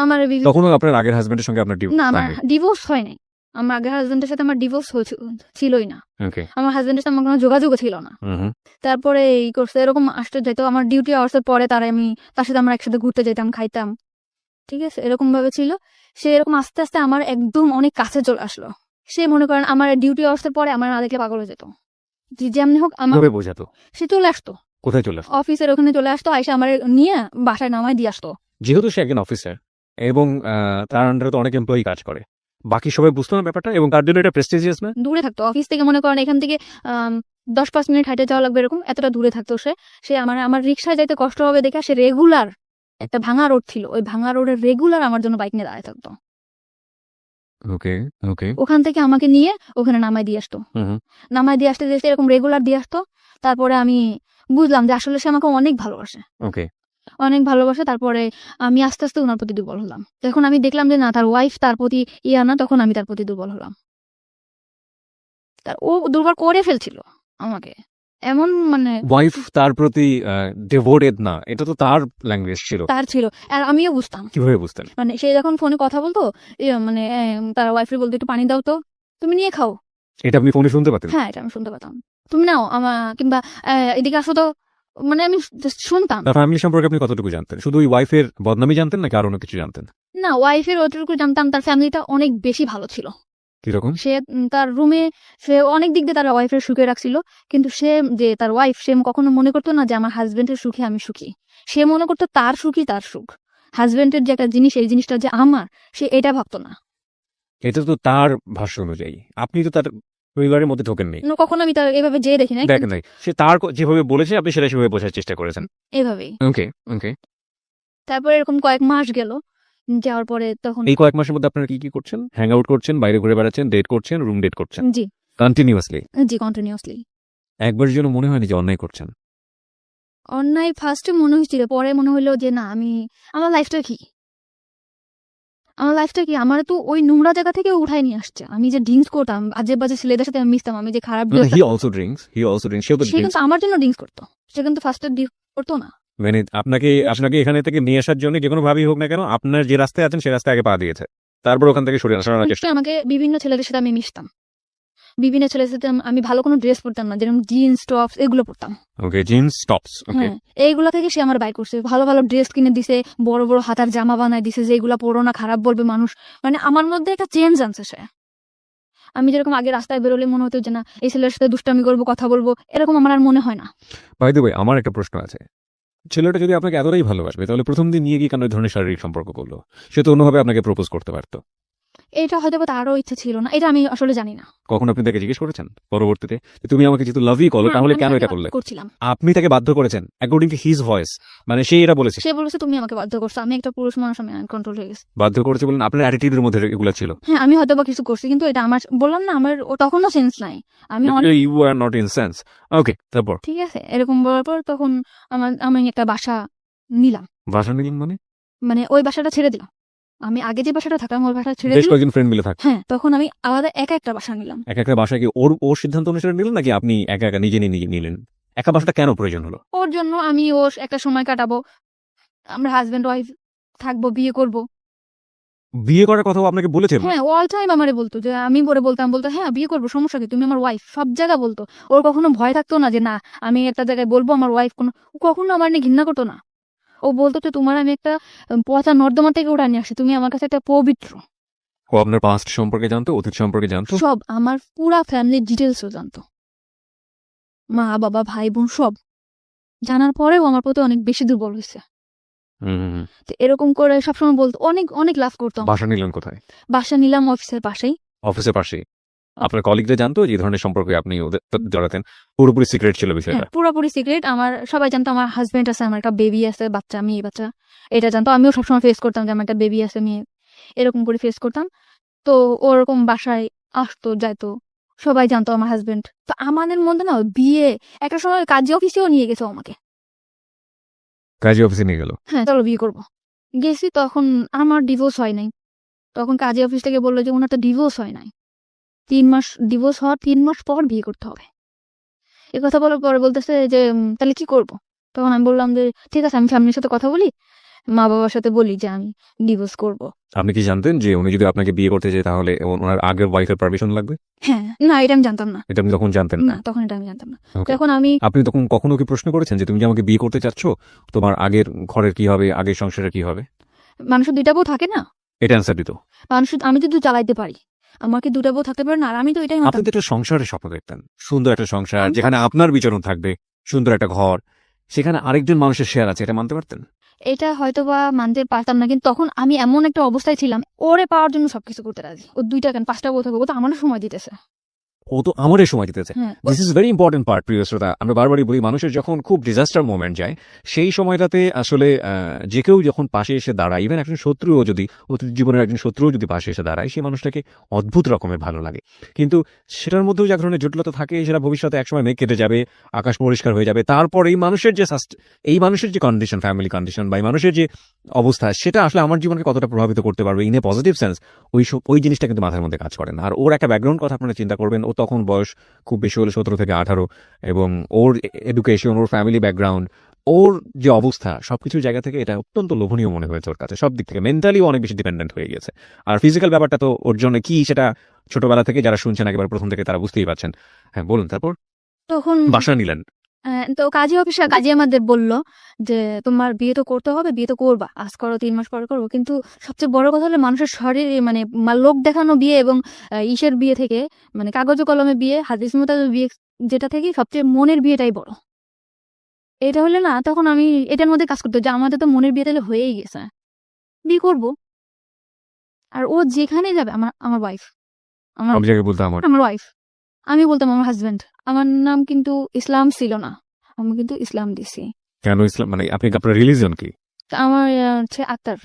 আমার তখন আপনার আগের হাজবেন্ডের সঙ্গে আপনার না, আমার ডিভোর্স হয় নাই। আমার আগের হাজবেন্ডের সাথে আমার ডিভোর্স ছিলই না। ওকে। আমার হাজবেন্ডের সাথে আমার কোনো যোগাযোগও ছিল না। তারপরে এই করছে, এরকম আসতে যাইতো আমার ডিউটি আওয়ার্সের পরে, তার সাথে আমরা একসাথে ঘুরতে যেতাম, খাইতাম, ঠিক আছে, এরকম ভাবে ছিল। সে এরকম আস্তে আস্তে আমার একদম অনেক কাছে চলে আসলো। সে মনে করেন আমার ডিউটি আওয়ার্সের পরে আমার না দেখলে পাগল হয়ে যেত, যেমনি হোক আমার বোঝাতো। সে চলে আসতো, কোথায় চলে আসতো? অফিসের ওখানে চলে আসতো, আইসা আমার নিয়ে বাসায় নামায় দিয়ে আসতো। যেহেতু সে একজন অফিসার এবং তার আন্ডারে তো অনেক এমপ্লয়ি কাজ করে, বাকি সবাই বুঝতো না ব্যাপারটা, এবং তার জন্য এটা প্রেস্টিজিয়াস না? দূরে থাকতো অফিস থেকে, মনে করেন এখান থেকে 10-5 মিনিট হাঁটে যাওয়া লাগবে, এরকম এতটা দূরে থাকতো সে আমার রিক্সায় যাইতে কষ্ট হবে দেখে সে রেগুলার, একটা ভাঙা রোড ছিল, ওই ভাঙা রোডের রেগুলার আমার জন্য বাইক নিয়ে দাঁড়ায় থাকতো। ওকে। ওকে। ওখান থেকে আমাকে নিয়ে ওখানে নামায় দিয়ে আসতো, নামায় দিয়ে আসতে যেতে এরকম রেগুলার দিয়ে আসতো। তারপরে আমি বুঝলাম যে আসলে সে আমাকে অনেক ভালোবাসে, ওকে, অনেক ভালোবাসে। তারপরে আমি আস্তে আস্তে ওনার প্রতি দুর্বল হলাম। যখন আমি দেখলাম যে না, তার ওয়াইফ তার প্রতি না, তখন আমি তার প্রতি দুর্বল হলাম। ও দুর্বল করে ফেলছিল আমাকে, এমন মানে ওয়াইফ তার প্রতি ডিভোটেড না, এটা তো তার ল্যাঙ্গুয়েজ ছিল, তার ছিল। আর আমিও বুঝতাম। কিভাবে বুঝতেন? মানে সে যখন ফোনে কথা বলতো, মানে তার ওয়াইফের বলতো একটু পানি দাও তো, তুমি নিয়ে খাও। এটা আপনি ফোনে শুনতে পেতেন? হ্যাঁ, এটা আমি শুনতে পেতাম। তুমি নাও কিংবা এদিকে আসো তো, মানে আমি just শুনতাম। তার ফ্যামিলি সম্পর্কে আপনি কতটুকু জানতেন? শুধু ওই ওয়াইফের বদনামই জানতেন নাকি আরো অন্য কিছু জানতেন? না, ওয়াইফের অতটুকু জানতাম, তার ফ্যামিলিটা অনেক বেশি ভালো ছিল। কিরকম? সে তার রুমে সে অনেক দিক দিয়ে তার ওয়াইফের সুখে রাখছিল, কিন্তু সে যে তার ওয়াইফ, সে কখনো মনে করতো না যে আমার হাজবেন্ডের সুখে আমি সুখী। সে মনে করতো তার সুখই তার সুখ, হাজবেন্ডের যে একটা জিনিস, এই জিনিসটা যে আমার, সে এটা ভাবতো না। এটা তো তার ভাষ্য অনুযায়ী, আপনি তো তার পরিবারের মধ্যে ঢোকেননি, কখনো আমি তার এভাবে যেয়ে দেখি নাই, দেখেন নাই, সে তার যেভাবে বলেছে আপনি সেটা সেভাবে বোঝার চেষ্টা করেছেন। এভাবেই। ওকে ওকে। তারপরে এরকম কয়েক মাস গেল, যাওয়ার পরে তখন এই কয়েক মাসের মধ্যে আপনারা কি কি করছেন? হ্যাং আউট করছেন, বাইরে ঘুরে বেড়াচ্ছেন, ডেট করছেন, রুম ডেট করছেন জি কন্টিনিউয়াসলি? জি কন্টিনিউয়াসলি। একবারের জন্য মনে হয়নি যে অন্যায় করছেন? অন্যায় ফার্স্টে মনে হয়েছিল, পরে মনে হলো যে না, আমার লাইফটা কি, আমার তো ওই নোংরা জায়গা থেকে উঠাই নিয়ে আসছে। আমি যে ড্রিঙ্কস করতাম, আজে বাজে ছেলেদের সাথে আমি মিশতাম, আমি যে খারাপ dress হি অলসো ড্রিঙ্কস, সেও তো সে ড্রিঙ্কস। কিন্তু আমার জন্য ড্রিঙ্কস করতো, সে কিন্তু ফার্স্টে ড্রিঙ্কস করতো না। মানে আপনাকে এখানে থেকে নিয়ে আসার জন্য যে কোনো ভাবেই হোক না কেন, আপনার যে রাস্তায় আছেন সেই রাস্তায় আগে পা দিয়েছে, তারপর ওখান থেকে সরানোর চেষ্টা। First এ আমাকে বিভিন্ন ছেলেদের সাথে আমি মিশতাম, বিভিন্ন ছেলেদের সাথে আমি ভালো কোনো ড্রেস পরতাম না, যেরকম জিন্স টপস এগুলো পরতাম। ওকে, জিন্স টপস, ওকে। হ্যাঁ, এইগুলা থেকে সে আমার বাই করছে, ভালো ভালো ড্রেস কিনে দিছে, বড় বড় হাতার জামা বানায় দিছে, যে এগুলা পরো না, খারাপ বলবে মানুষ। মানে আমার মধ্যে একটা চেঞ্জ আনছে সে। আমি যেরকম আগে রাস্তায় বেরোলে মনে হতো যে না, এই ছেলের সাথে দুষ্টামি করবো, কথা বলবো, এরকম আমার আর মনে হয় না। বাই দ্য ওয়ে, আমার একটা প্রশ্ন আছে। ছেলেটা যদি আপনাকে এতটাই ভালোবাসবে তাহলে প্রথম দিন নিয়ে গিয়ে কেন এই ধরনের শারীরিক সম্পর্ক করলো? সে তো অন্যভাবে আপনাকে প্রপোজ করতে পারতো। এটা হয়তো বা তারও ইচ্ছে ছিল না, এটা আমি আসলে জানি না। কখন আপনি তাকে জিজ্ঞেস করেছেন পরবর্তীতে যে তুমি আমাকে যেহেতু লাভই করো তাহলে আমি কেন তাকে এটা বাধ্য করলে? করছিলাম। আপনি তাকে বাধ্য করেছেন অ্যাকর্ডিং টু হিজ ভয়েস, মানে সে এটা বলেছে। সে বলেছে তুমি আমাকে বাধ্য করছো, আমি একটা পুরুষ মানুষ, আমি কন্ট্রোল হয়ে গেছি। বাধ্য করেছে বলেন, আপনার অ্যাটিটিউডের মধ্যে এগুলো ছিল। হ্যাঁ, আমি হয়তো বা কিছু করছি, কিন্তু এটা আমার, বললাম না, আমার তখনও সেন্স নাই। আমি অনেক, you are not in sense. Okay, তারপর ঠিক আছে, এরকম বলার পর তখন আমি একটা বাসা নিলাম, বাসা নিলেন মানে? মানে ওই বাসাটা ছেড়ে দিলাম। আমি আগে যে বাসাটা থাকতাম ওই বাসা ছেড়ে বেশ দিলাম। কয়েকজন ফ্রেন্ড মিলে থাক। হ্যাঁ, তখন আমি আলাদা একা একটা বাসা নিলাম। এক একটা বাসায় কি ওর সিদ্ধান্ত অনুসারে নিলেন নাকি আপনি একা একা নিজে নিলেন? একা বাসাটা কেন প্রয়োজন হলো? ওর জন্য আমি ওর একটা সময় কাটাবো, আমরা হাজবেন্ড ওয়াইফ থাকবো, বিয়ে করব। বিয়ে করার কথাও আপনাকে বলেছেন? হ্যাঁ, অল টাইম আমারে বলতো, যে আমি পরে বলতো হ্যাঁ বিয়ে করবো, সমস্যা কি, তুমি আমার ওয়াইফ, সব জায়গা বলতো। ওর কখনো ভয় থাকতো না যে না, আমি একটা জায়গায় বলবো আমার ওয়াইফ, ও কখনো আমার নিয়ে ঘৃণা করতো না। ও বলতো যে তোমার আমি একটা পচা নর্দমা থেকে ওটা নিয়ে আসি, তুমি আমার কাছে একটা পবিত্র। ও আপনার পাস্ট সম্পর্কে জানতো, অতীত সম্পর্কে জানতো? সব, আমার পুরা ফ্যামিলির ডিটেলসও জানতো, মা বাবা ভাই বোন সব জানার পরেও আমার প্রতি অনেক বেশি দুর্বল হয়েছে। হুম। তো এরকম করে সবসময় বলতো, অনেক অনেক লাভ করতাম। বাসা নিলেন কোথায়? বাসা নিলাম অফিসের পাশেই। অফিসের পাশে? আপনার কলিগরা জানতো যে এই ধরনের সম্পর্কে আপনি ওদের জড়াতেন? পুরোপুরি সিক্রেট ছিল বিষয়টা? হ্যাঁ, পুরোপুরি সিক্রেট। আমার সবাই জানতো আমার হাজবেন্ড আছে, আমার একটা বেবি আছে, বাচ্চা, মেয়ে বাচ্চা, এটা জানতো। আমিও সবসময় ফেস করতাম যে আমার একটা বেবি আছে, মেয়ে, এরকম করে ফেস করতাম। তো ওরকম বাসায় আসতো যাইতো, সবাই জানতো আমার হাজবেন্ড। তো আমাদের মধ্যে না বিয়ে, একটা সময় কাজী অফিসেও নিয়ে গেছে ও আমাকে। কাজী অফিসে নিয়ে গেল? হ্যাঁ, চলো বিয়ে করবো। গেছি, তখন আমার ডিভোর্স হয় নাই। তখন কাজী অফিস থেকে বললো যে ওনার তো ডিভোর্স হয় নাই, 3 মাস, ডিভোর্স হওয়ার 3 মাস পর বিয়ে করতে হবে। এই কথা বলার পরে বলতেছে যে তাহলে কি করব? তখন আমি বললাম যে ঠিক আছে, আমি ফ্যামিলির সাথে কথা বলি, মা বাবার সাথে বলি যে আমি ডিভোর্স করব। আপনি কি জানতেন যে উনি যদি আপনাকে বিয়ে করতে চায় তাহলে ওনার আগের ওয়াইফের পারমিশন লাগবে? হ্যাঁ, না, এটা আমি জানতাম না। এটা আপনি তখন জানতেন না, না? তখন এটা আমি জানতাম না। Okay. তখন আমি, আপনি তখন কখনো কি প্রশ্ন করেছেন যে তুমি যে আমাকে বিয়ে করতে চাচ্ছ, তোমার আগের ঘরের কি হবে, আগের সংসারের কি হবে? মানুষের 2টা বউ থাকে না, এটা অ্যান্সার দিত? আমি যদি চালাইতে পারি, আমার কি 2টা বউ থাকতে পারে না? আর আমি তো এটাই আপনি মানতাম। তো একটা সংসারের স্বপ্ন দেখতেন, সুন্দর একটা সংসার আমি- যেখানে আপনার বিচরণ থাকবে, সুন্দর একটা ঘর, সেখানে আরেকজন মানুষের শেয়ার আছে, এটা মানতে পারতেন? এটা হয়তো বা মানতে পারতাম না, কিন্তু তখন আমি এমন একটা অবস্থায় ছিলাম, ওরে পাওয়ার জন্য সবকিছু করতে রাজি। ও 2টা কেন 5টা বউ থাকবে, ও তো আমার সময় দিতেছে। ও তো আমারই সময় দিতেছে। হ্যাঁ, this is very important part, প্রিয় শ্রোতা। আমরা বারবারই বলি মানুষের যখন খুব ডিজাস্টার মোমেন্ট যায় সেই সময়টাতে আসলে যে কেউ যখন পাশে এসে দাঁড়ায়, ইভেন একজন শত্রুও যদি, অতীত জীবনের একজন শত্রুও যদি পাশে এসে দাঁড়ায়, সেই মানুষটাকে অদ্ভুত রকমের ভালো লাগে। কিন্তু সেটার মধ্যেও যে এক ধরনের জটিলতা থাকে, সেটা ভবিষ্যতে একসময় মেঘ কেটে যাবে, আকাশ পরিষ্কার হয়ে যাবে, তারপর এই মানুষের যে কন্ডিশন, ফ্যামিলি কন্ডিশন বা এই মানুষের যে অবস্থা, সেটা আসলে আমার জীবনকে কতটা প্রভাবিত করতে পারবে ইন এ পজিটিভ সেন্স, ওই জিনিসটা কিন্তু মাথার মধ্যে কাজ করে না। আর ওর একটা ব্যাকগ্রাউন্ড কথা আপনারা চিন্তা করবেন, ও তখন বয়স খুব বেশি হলে 17 থেকে 18, এবং ওর এডুকেশন, ওর ফ্যামিলি ব্যাকগ্রাউন্ড, ওর যে অবস্থা, সবকিছুর জায়গা থেকে এটা অত্যন্ত লোভনীয় মনে হয়েছে ওর কাছে। সব দিক থেকে মেন্টালিও অনেক বেশি ডিপেন্ডেন্ট হয়ে গেছে। আর ফিজিক্যাল ব্যাপারটা তো ওর জন্য কি, সেটা ছোটবেলা থেকে যারা শুনছেন একেবারে প্রথম থেকে তারা বুঝতেই পারছেন। হ্যাঁ, বলুন। তারপর তখন বাসা নিলেন? তো কাজী অফিসে কাজী আমাদের বলল যে তোমার বিয়ে তো করতে হবে, বিয়ে তো করবা, আজ করো 3 মাস পরে করবো। কিন্তু সবচেয়ে বড় কথা হলো মানুষের শরীরে, মানে লোক দেখানো বিয়ে এবং ইসের বিয়ে থেকে, মানে কাগজে কলমে বিয়ে, হাদিস মোতাবেক বিয়ে, যেটা থেকে সবচেয়ে মনের বিয়েটাই বড়। এটা হলে না, তখন আমি এটার মধ্যে কাজ করতে, যে আমাদের তো মনের বিয়ে তাহলে হয়েই গেছে, বিয়ে করব। আর ও যেখানে যাবে, আমার ওয়াইফ, আমার সব জায়গায় বলতে আমার আমার ওয়াইফ। আমি বলতাম আমার হাজবেন্ড। আমার নাম কিন্তু ইসলাম ছিল না, আমি কিন্তু ইসলাম দিছি। কেন ইসলাম মানে আপনি আপনার রিলিজন কি? তা আমার হচ্ছে আক্তার।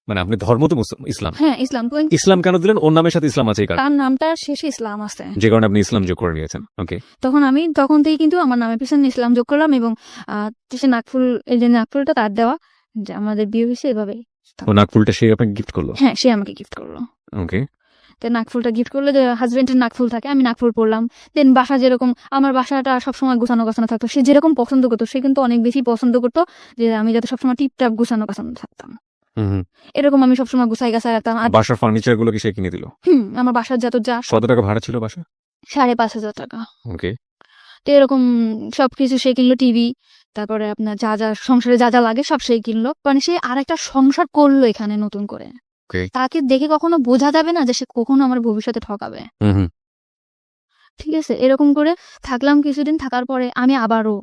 মানে আপনি ধর্ম তো ইসলাম। হ্যাঁ ইসলাম, তো ইসলাম কেন দিলেন? ওর নামের সাথে ইসলাম আছে এই কারণে, তার নামটার শেষে ইসলাম আছে, যে কারণে আপনি ইসলাম যোগ করে নিয়েছেন। ওকে, তখন থেকে কিন্তু আমার নামের পিছনে ইসলাম যোগ করলাম, এবং সে নাকফুল, এই যে নাকফুলটা তার দেওয়া, যে আমাদের বিয়ে হয়েছে এভাবে। ও নাকফুলটা সে আপনাকে গিফট করলো? হ্যাঁ, সে আমাকে গিফট করলো। ওকে, তো নাকফুলটা গিফট করলে, যে হাজবেন্ডের নাকফুল থাকে, আমি নাকফুল পরলাম। দেন বাসা যেরকম, আমার বাসাটা সবসময় গোছানো গোছানো থাকতো, সে যেরকম পছন্দ করতো সে কিন্তু অনেক বেশি পছন্দ করতো যে আমি যাতে সবসময় টিপটাপ গোছানো গোছানো থাকতাম। এরকম আমি সবসময় গুছাই গাছাই রাখতাম। আর বাসার ফার্নিচার গুলো কি সে কিনে দিল? আমার বাসার যত যা কত টাকা ভাড়া ছিল বাসা? 5,500 টাকা। ওকে, তো এরকম সবকিছু সে কিনলো, টিভি, তারপরে আপনার যা যা সংসারে যা যা লাগে সব সে কিনলো। মানে সে আর একটা সংসার করলো এখানে নতুন করে। Okay. তাকে দেখে কখনো বোঝা যাবে না যে সে কখনো আমার ভবিষ্যতে ঠকাবে। ঠিক আছে, এরকম করে থাকলাম কিছুদিন। থাকার পরে আমি আবারও,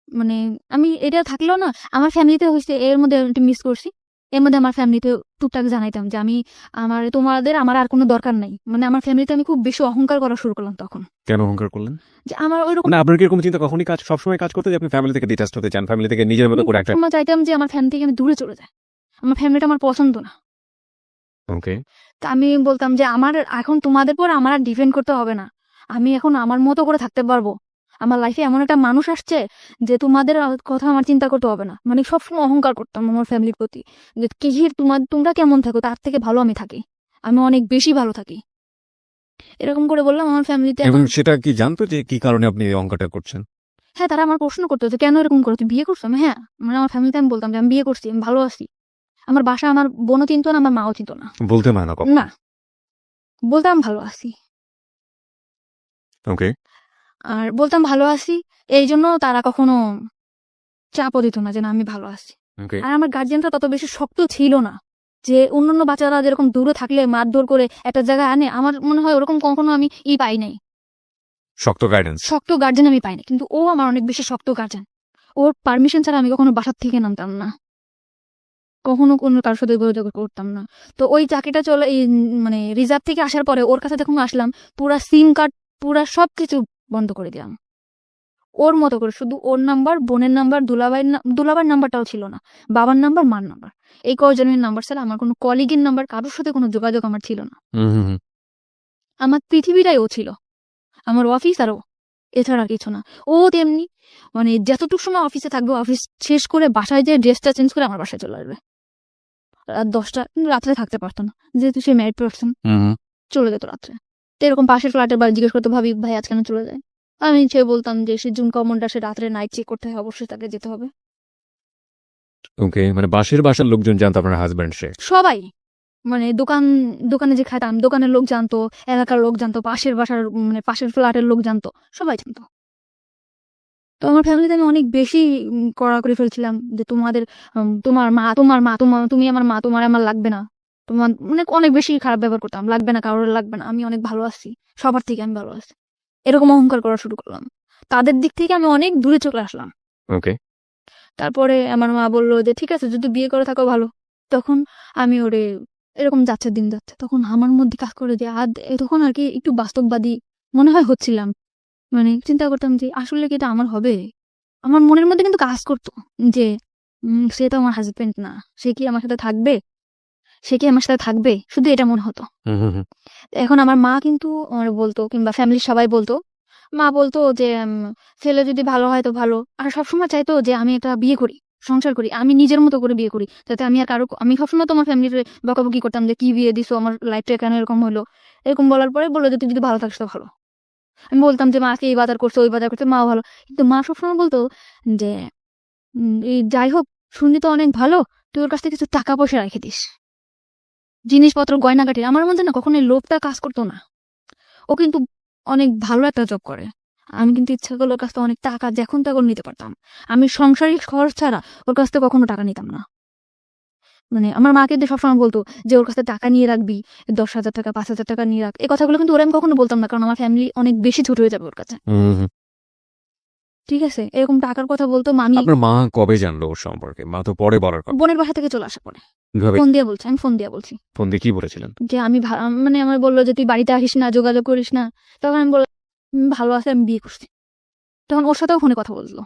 মানে আমি এটা থাকলেও না, আমার ফ্যামিলিতে হয়েছে এর মধ্যে মিস করছি। এর মধ্যে আমার ফ্যামিলিতে টুকটাক জানাইতাম যে আমি আমার আর কোনো দরকার নাই। মানে আমার ফ্যামিলিতে আমি খুব বেশি অহংকার করা শুরু করলাম তখন। কেন অহংকার করলেন? যে আমার ওইরকম, মানে আপনার কি এরকম চিন্তা কখনই সবসময় কাজ করতে যে আপনি ফ্যামিলি থেকে ডিটাচড হতে চান, ফ্যামিলি থেকে নিজের মতো করে একটা? সময় চাইতাম যে আমার ফ্যামিলি থেকে আমি দূরে চলে যাই, আমার ফ্যামিলিটা আমার পছন্দ না। ওকে, তা আমি বলতাম যে আমার এখন তোমাদের পর আমার আর ডিপেন্ড করতে হবে না, আমি এখন আমার মতো করে থাকতে পারবো। আমার লাইফে এমন একটা মানুষ আসছে যে তোমাদের কথা আমার চিন্তা করতে হবে না। মানে সবসময় অহংকার করতাম আমার ফ্যামিলির প্রতি, যে তোমরা কেমন থাকো তার থেকে ভালো আমি থাকি, আমি অনেক বেশি ভালো থাকি। এরকম করে বললাম আমার ফ্যামিলিতে। এবং সেটা কি জানতো যে কি কারণে আপনি এই অহংকারটা করছেন? হ্যাঁ, তারা আমার প্রশ্ন করতো যে কেন এরকম করো, তুই বিয়ে করছো? আমি হ্যাঁ, মানে আমার ফ্যামিলিতে আমি বলতাম যে আমি বিয়ে করছি, আমি ভালো আছি। আমার বাসা আমার বোনও চিনতো না, আমার মাও চিনতো না। বলতে হয় না কখন? না, বলতাম ভালো আছি। ওকে, আর বলতাম ভালো আছি, এই জন্য তারা কখনো চাপও দিত না যে না আমি ভালো আছি। ওকে, আর আমার গার্জিয়ানটা তত বেশি শক্ত ছিল না যে অন্যান্য বাচ্চারা যেরকম দূরে থাকলে মারধর করে একটা জায়গায় আনে, আমার মনে হয় ওরকম কখনো আমি পাই নাই, শক্ত গাইডেন্স। শক্ত গার্জেন আমি পাই না। কিন্তু ও আমার অনেক বেশি শক্ত গার্জেন। ওর পারমিশন ছাড়া আমি কখনো বাসার থেকে নামতাম না, কখনো কোনো কারোর সাথে যোগাযোগ করতাম না। তো ওই চাকরিটা চলে, এই মানে রিজার্ভ থেকে আসার পরে ওর কাছে যখন আসলাম, পুরা সিম কার্ড পুরা সবকিছু বন্ধ করে দিলাম ওর মতো করে। শুধু ওর নাম্বার, বোনের নাম্বার, দুলাভাইয়ের নাম্বারটাও ছিল না, বাবার নাম্বার, মার নাম্বার, এই কয়জনের নাম্বার ছাড়া আমার কোনো কলিগের নাম্বার, কারোর সাথে কোনো যোগাযোগ আমার ছিল না। আমার পৃথিবীটাই ও ছিল, আমার অফিস আর ও, এছাড়া আর কিছু না। ও তেমনি, মানে যতটুকু সময় অফিসে থাকবে, অফিস শেষ করে বাসায় যেয়ে ড্রেসটা চেঞ্জ করে আমার বাসায় চলে আসবে। রাত 10টা, কিন্তু রাত্রে থাকতে পারতো না, যেহেতু সে ম্যারিড পার্সন, চলে যেত রাত্রে। তো এরকম পাশের ফ্ল্যাটের বাড়ি জিজ্ঞেস করতো, ভাবি ভাই আজ কেন চলে যায়? আমি সে বলতাম যে সে জুন কমনটা, সে রাত্রে নাইট চেক করতে হয়, অবশ্যই তাকে যেতে হবে। ওকে, মানে বাসার লোকজন জানতো আপনার হাজবেন্ড সে? সবাই, মানে দোকানে যে খাইতাম, দোকানের লোক জানতো, এলাকার লোক জানতো, মানে পাশের ফ্ল্যাটের লোক জানতো, সবাই জানতো। তো আমার ফ্যামিলিতে আমি অনেক বেশি কড়া করে ফেলছিলাম যে তোমার মা, তুমি আমার মা, তোমার আমার লাগবে না, তোমার মানে অনেক বেশি খারাপ ব্যবহার করতাম, লাগবে না, কারোর লাগবে না, আমি অনেক ভালো আছি, সবার থেকে আমি ভালো আছি, এরকম অহংকার করা শুরু করলাম। তাদের দিক থেকে আমি অনেক দূরে চলে আসলাম। ওকে, তারপরে আমার মা বললো যে ঠিক আছে, যদি বিয়ে করে থাকো ভালো। তখন আমি ওরে, এরকম যাচ্ছে দিন যাচ্ছে, তখন আমার মধ্যে কাজ করে যে তখন আর কি একটু বাস্তববাদী মনে হয় হচ্ছিলাম। মানে চিন্তা করতাম যে আসলে কি এটা আমার হবে। আমার মনের মধ্যে কিন্তু কাজ করতো যে সে তো আমার হাজবেন্ড না, সে কি আমার সাথে থাকবে, শুধু এটা মনে হতো। এখন আমার মা কিন্তু আমার বলতো, কিংবা ফ্যামিলির সবাই বলতো, মা বলতো যে ছেলে যদি ভালো হয় তো ভালো। আর সবসময় চাইতো যে আমি একটা বিয়ে করি, সংসার করি, আমি নিজের মতো করে বিয়ে করি, যাতে আমি সবসময় তোমার ফ্যামিলির বকাবকি করতাম যে কি বিয়ে দিছো, আমার লাইফটা কেন এরকম হলো। এরকম বলার পরে বললো যে তুই যদি ভালো থাকিস তো ভালো। আমি বলতাম যে মাকে এই বাজার করছে, ওই বাজার করছে, মাও ভালো। কিন্তু মা সবসময় বলতো যে এই যাই হোক, শুনি তো অনেক ভালো, তুই ওর কাছ থেকে কিছু টাকা পয়সা রেখে দিস, জিনিসপত্র, গয়নাগাটি। আমার মধ্যে না কখনো লোভটা কাজ করতো না। ও কিন্তু অনেক ভালো একটা জব করে, আমি কিন্তু ইচ্ছা করলে ওর কাছ থেকে অনেক টাকা যখন তখন নিতে পারতাম। আমি সংসারিক খরচ ছাড়া ওর কাছ থেকে কখনো টাকা নিতাম না। মানে আমার মা কিন্তু সবসময় বলতো যে ওর কাছে টাকা নিয়ে রাখবি, 10,000 টাকা, 5,000 টাকা নিয়ে রাখ। এই কথাগুলো কিন্তু ওরা আমি কখনো বলতাম না, কারণ আমার ফ্যামিলি অনেক বেশি ছোট হয়ে যাবে ওর কাছে। ঠিক আছে, এরকম টাকার কথা বলতো। মামি, আপনার মা কবে জানলো ওর সম্পর্কে? মা তো পরে বলার কথা। বোনের বাসা থেকে চলে আসা পরে কিভাবে? ফোন দিয়ে বলছি, আমি ফোন দিয়ে বলছি ফোন দিয়ে কি বলেছিলেন? যে আমি মানে আমার বললো যে তুই বাড়িতে আসিস না, যোগাযোগ করিস না। তখন আমি বললাম ভালো আছে, আমি বিয়ে করছি। তখন ওর সাথেও ফোনে কথা বললো,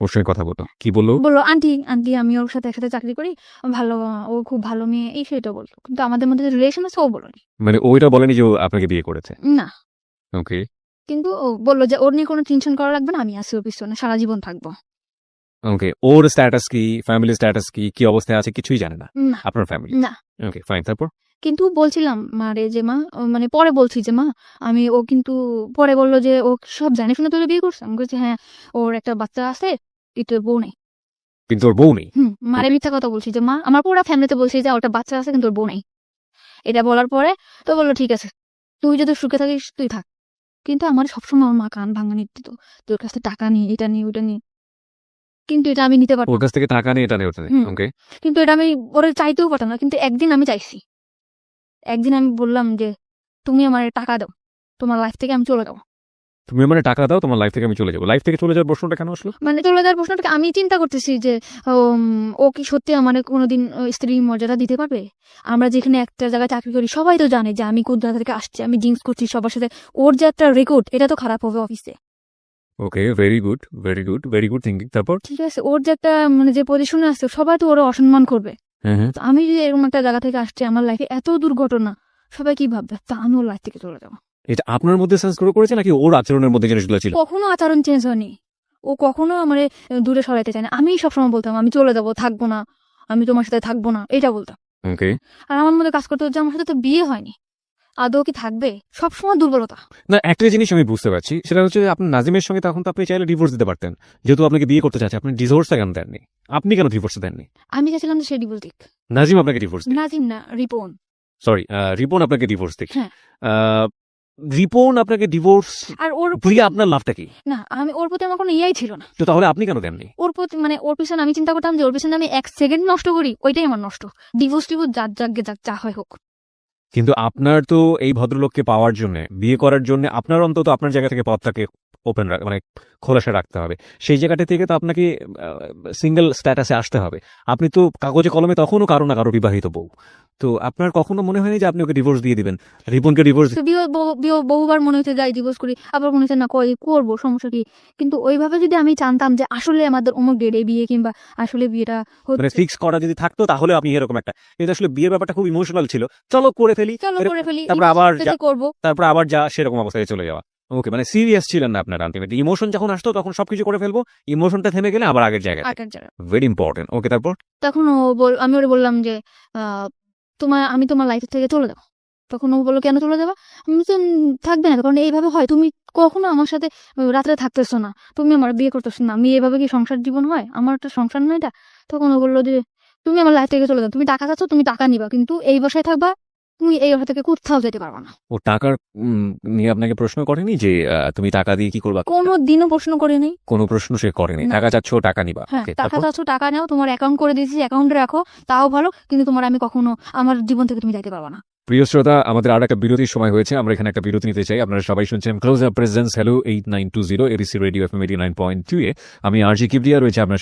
ওর সঙ্গে কথা বলতো, কি বললো? বললো আন্টি আন্টি আমি ওর সাথে একসাথে চাকরি করি, ভালো, ও খুব ভালো মেয়ে, এই সেটা বললো। কিন্তু আমাদের মধ্যে যে রিলেশন আছে ও বলোনি। মানে ওইটা বলেনি যে ও আপনাকে বিয়ে করেছে? না, ওকে। কিন্তু ও বললো যে ওর নিয়ে কোনো টেনশন করা লাগবে না, আমি আছি ওর পিছনে, সারা জীবন থাকবো। ওকে, ওর স্ট্যাটাস কি, ফ্যামিলি স্ট্যাটাস কি, কি অবস্থায় আছে কিছুই জানে না না আপনার ফ্যামিলি? না। ওকে ফাইন, তারপর? কিন্তু বলছিলাম মারে যে মা, মানে পরে বলছি যে মা আমি, ও কিন্তু পরে বললো যে ও সব জানে শুনে তোরে বিয়ে করছে। আমি বলছি হ্যাঁ, ওর একটা বাচ্চা আছে, কিন্তু ওর বউ নেই। কিন্তু ওর বউ নেই? মারে মিথ্যা কথা বলছি যে মা, আমার পুরো ফ্যামিলিতে বলছি যে ওটা বাচ্চা আছে কিন্তু ওর বউ নেই। এটা বলার পরে তো বললো ঠিক আছে, তুই যদি সুখে থাকিস তুই থাক। কিন্তু আমার সবসময় আমার মা কান ভাঙানি দিত, তোর কাছ থেকে টাকা নিয়ে, এটা নিয়ে, ওটা নিয়ে। কিন্তু এটা আমি নিতে পারতাম ওর কাছ থেকে টাকা নিয়ে এটা নেই ওটা নেই, হুম। ওকে। কিন্তু এটা আমি ওরে চাইতেও পারতাম না। কিন্তু একদিন আমি চাইছি, একদিন আমি বললাম যে তুমি আমার টাকা দাও, তোমার লাইফ থেকে আমি চলে যাবো। তুমি মানে টাকা দাও, তোমার লাইফ থেকে আমি চলে যাবো। লাইফ থেকে চলে যাওয়ার প্রশ্নটা কেন আসলো? মানে চলে যাওয়ার প্রশ্নটাকে আমি চিন্তা করতেছি যে ও কি সত্যি আমার কোনোদিন স্ত্রী মর্যাদা দিতে পারবে? আমরা যেখানে একটা জায়গায় চাকরি করি সবাই তো জানে যে আমি কোন জায়গা থেকে আসছি, আমি জিন্স করছি সবার সাথে, ওর যে একটা রেকর্ড এটা তো খারাপ হবে অফিসে। Okay, very good, very good, very good thinking. তারপর? ঠিক আছে, ওর যে একটা মানে যে পজিশনে আছে সবাই তো ওরা অসম্মান করবে। হ্যাঁ হ্যাঁ। তো আমি যদি এরকম একটা জায়গা থেকে আসছি, আমার লাইফে এত দুর্ঘটনা, সবাই কি ভাববে? তা আমি ওর লাইফ থেকে চলে যাবো। এটা আপনার মধ্যে সেন্স করে করেছে নাকি ওর আচরণের মধ্যে জিনিসগুলো ছিল? কখনো আচরণ চেঞ্জ হয়নি, ও কখনো আমার দূরে সরাইতে চায় না। আমি সবসময় বলতাম আমি চলে যাবো, থাকবো না, আমি তোমার সাথে থাকবো না, এটা বলতাম। ওকে। আর আমার মধ্যে কাজ করতে হচ্ছে আমার সাথে তো বিয়ে হয়নি, আদৌ কি থাকবে? সবসময় দুর্বলতা। না, একটা জিনিস আমি বুঝতে পারছি, সেটা হচ্ছে যে আপনার নাজিমের সঙ্গে তখন তো আপনি চাইলে ডিভোর্স দিতে পারতেন, যেহেতু আপনাকে বিয়ে করতে চাচ্ছে। আপনি ডিভোর্সটা কেন দেননি? আপনি কেন ডিভোর্স দেননি? আমি চাইছিলাম যে সে ডিভোর্স দিক। নাজিম আপনাকে ডিভোর্স দিক? নাজিম না, রিপন। সরি, রিপন আপনাকে ডিভোর্স দিক? হ্যাঁ। রিপন আপনাকে ডিভোর্স আর ওর দিয়ে আপনার লাভটা কি? না, আমি ওর প্রতি আমার কোনো ইয়াই ছিল না। তো তাহলে আপনি কেন দেননি? ওর প্রতি মানে ওর পিছনে আমি চিন্তা করতাম যে ওর পিছনে আমি 1 সেকেন্ড নষ্ট করি, ওইটাই আমার নষ্ট। ডিভোর্স যাক যাক যা হয় হোক। কিন্তু আপনার তো এই ভদ্রলোককে পাওয়ার জন্য, বিয়ে করার জন্য আপনার অন্তত আপনার জায়গা থেকে পথটাকে ওপেন মানে খোলাসা রাখতে হবে। সেই জায়গাটা থেকে তো আপনাকে সিঙ্গেল স্ট্যাটাসে আসতে হবে। আপনি তো কাগজে কলমে তখনও কারো না কারো বিবাহিত বউ। তো আপনার কখনো মনে হয়নি যে আপনি ওকে ডিভোর্স দিয়ে দিবেন, রিপনকে ডিভোর্স? তো বহুবার মনে হচ্ছে যাই ডিভোর্স করি, আবার মনে হচ্ছে না করবো, সমস্যা কি? কিন্তু ওইভাবে যদি আমি জানতাম যে আসলে আমাদের অমুক ডেটে বিয়ে, কিংবা আসলে বিয়েটা মানে হচ্ছে, ফিক্স করা যদি থাকতো তাহলে আপনি এরকম একটা, কিন্তু আসলে বিয়ের ব্যাপারটা খুব ইমোশনাল ছিল, চলো করে ফেলি, চলো করে ফেলি, তারপর আবার করবো। তারপর আবার যা সেরকম অবস্থায় চলে যাওয়া। ওকে, মানে সিরিয়াস ছিলেন না আপনার আলটিমেটলি। ইমোশন যখন আসতো তখন সবকিছু করে ফেলবো, ইমোশনটা থেমে গেলে আবার আগের জায়গায়। আগের জায়গায়। Very important. ওকে, তারপর? তখন আমি ওরে বললাম যে আমি তোমার লাইফ থেকে চলে যাবো। তখন ও বললো কেন চলে যাবা? আমি বলছি, থাকবে না তো, কারণ এইভাবে হয়, তুমি কখনো আমার সাথে রাত্রে থাকতেছো না, তুমি আমার বিয়ে করতেছো না, আমি এভাবে কি সংসার জীবন হয়? আমার একটা সংসার নয় এটা। তখন ও বললো যে তুমি আমার লাইফ থেকে চলে যাও, তুমি টাকা চাচ্ছ, তুমি টাকা নিবা, কিন্তু এই বাসায় থাকবা, তুমি এই বাসা থেকে কোথাও যেতে পারবা না। ও টাকার নিয়ে আপনাকে প্রশ্ন করেনি যে তুমি টাকা দিয়ে কি করবা? কোনো দিনও প্রশ্ন করে নেই। কোনো প্রশ্ন সে করেনি? না। টাকা চাচ্ছ, টাকা নিবা। হ্যাঁ, Okay, টাকা তারপর? চাচ্ছ, টাকা নাও, তোমার অ্যাকাউন্ট করে দিয়েছি, অ্যাকাউন্টে রাখো, তাও ভালো, কিন্তু তোমার আমি কখনো আমার জীবন থেকে তুমি যাইতে পারবা না। প্রিয় শ্রোতা, আমাদের আর একটা বিরতির সময় হয়েছে, আমরা এখানে একটা বিরতি নিতে চাই। আপনারা সবাই শুনছেন close up presence hello 8920 ABC radio FM 89.2 এ। আমি আরজি কিবরিয়া রয়েছে আপনার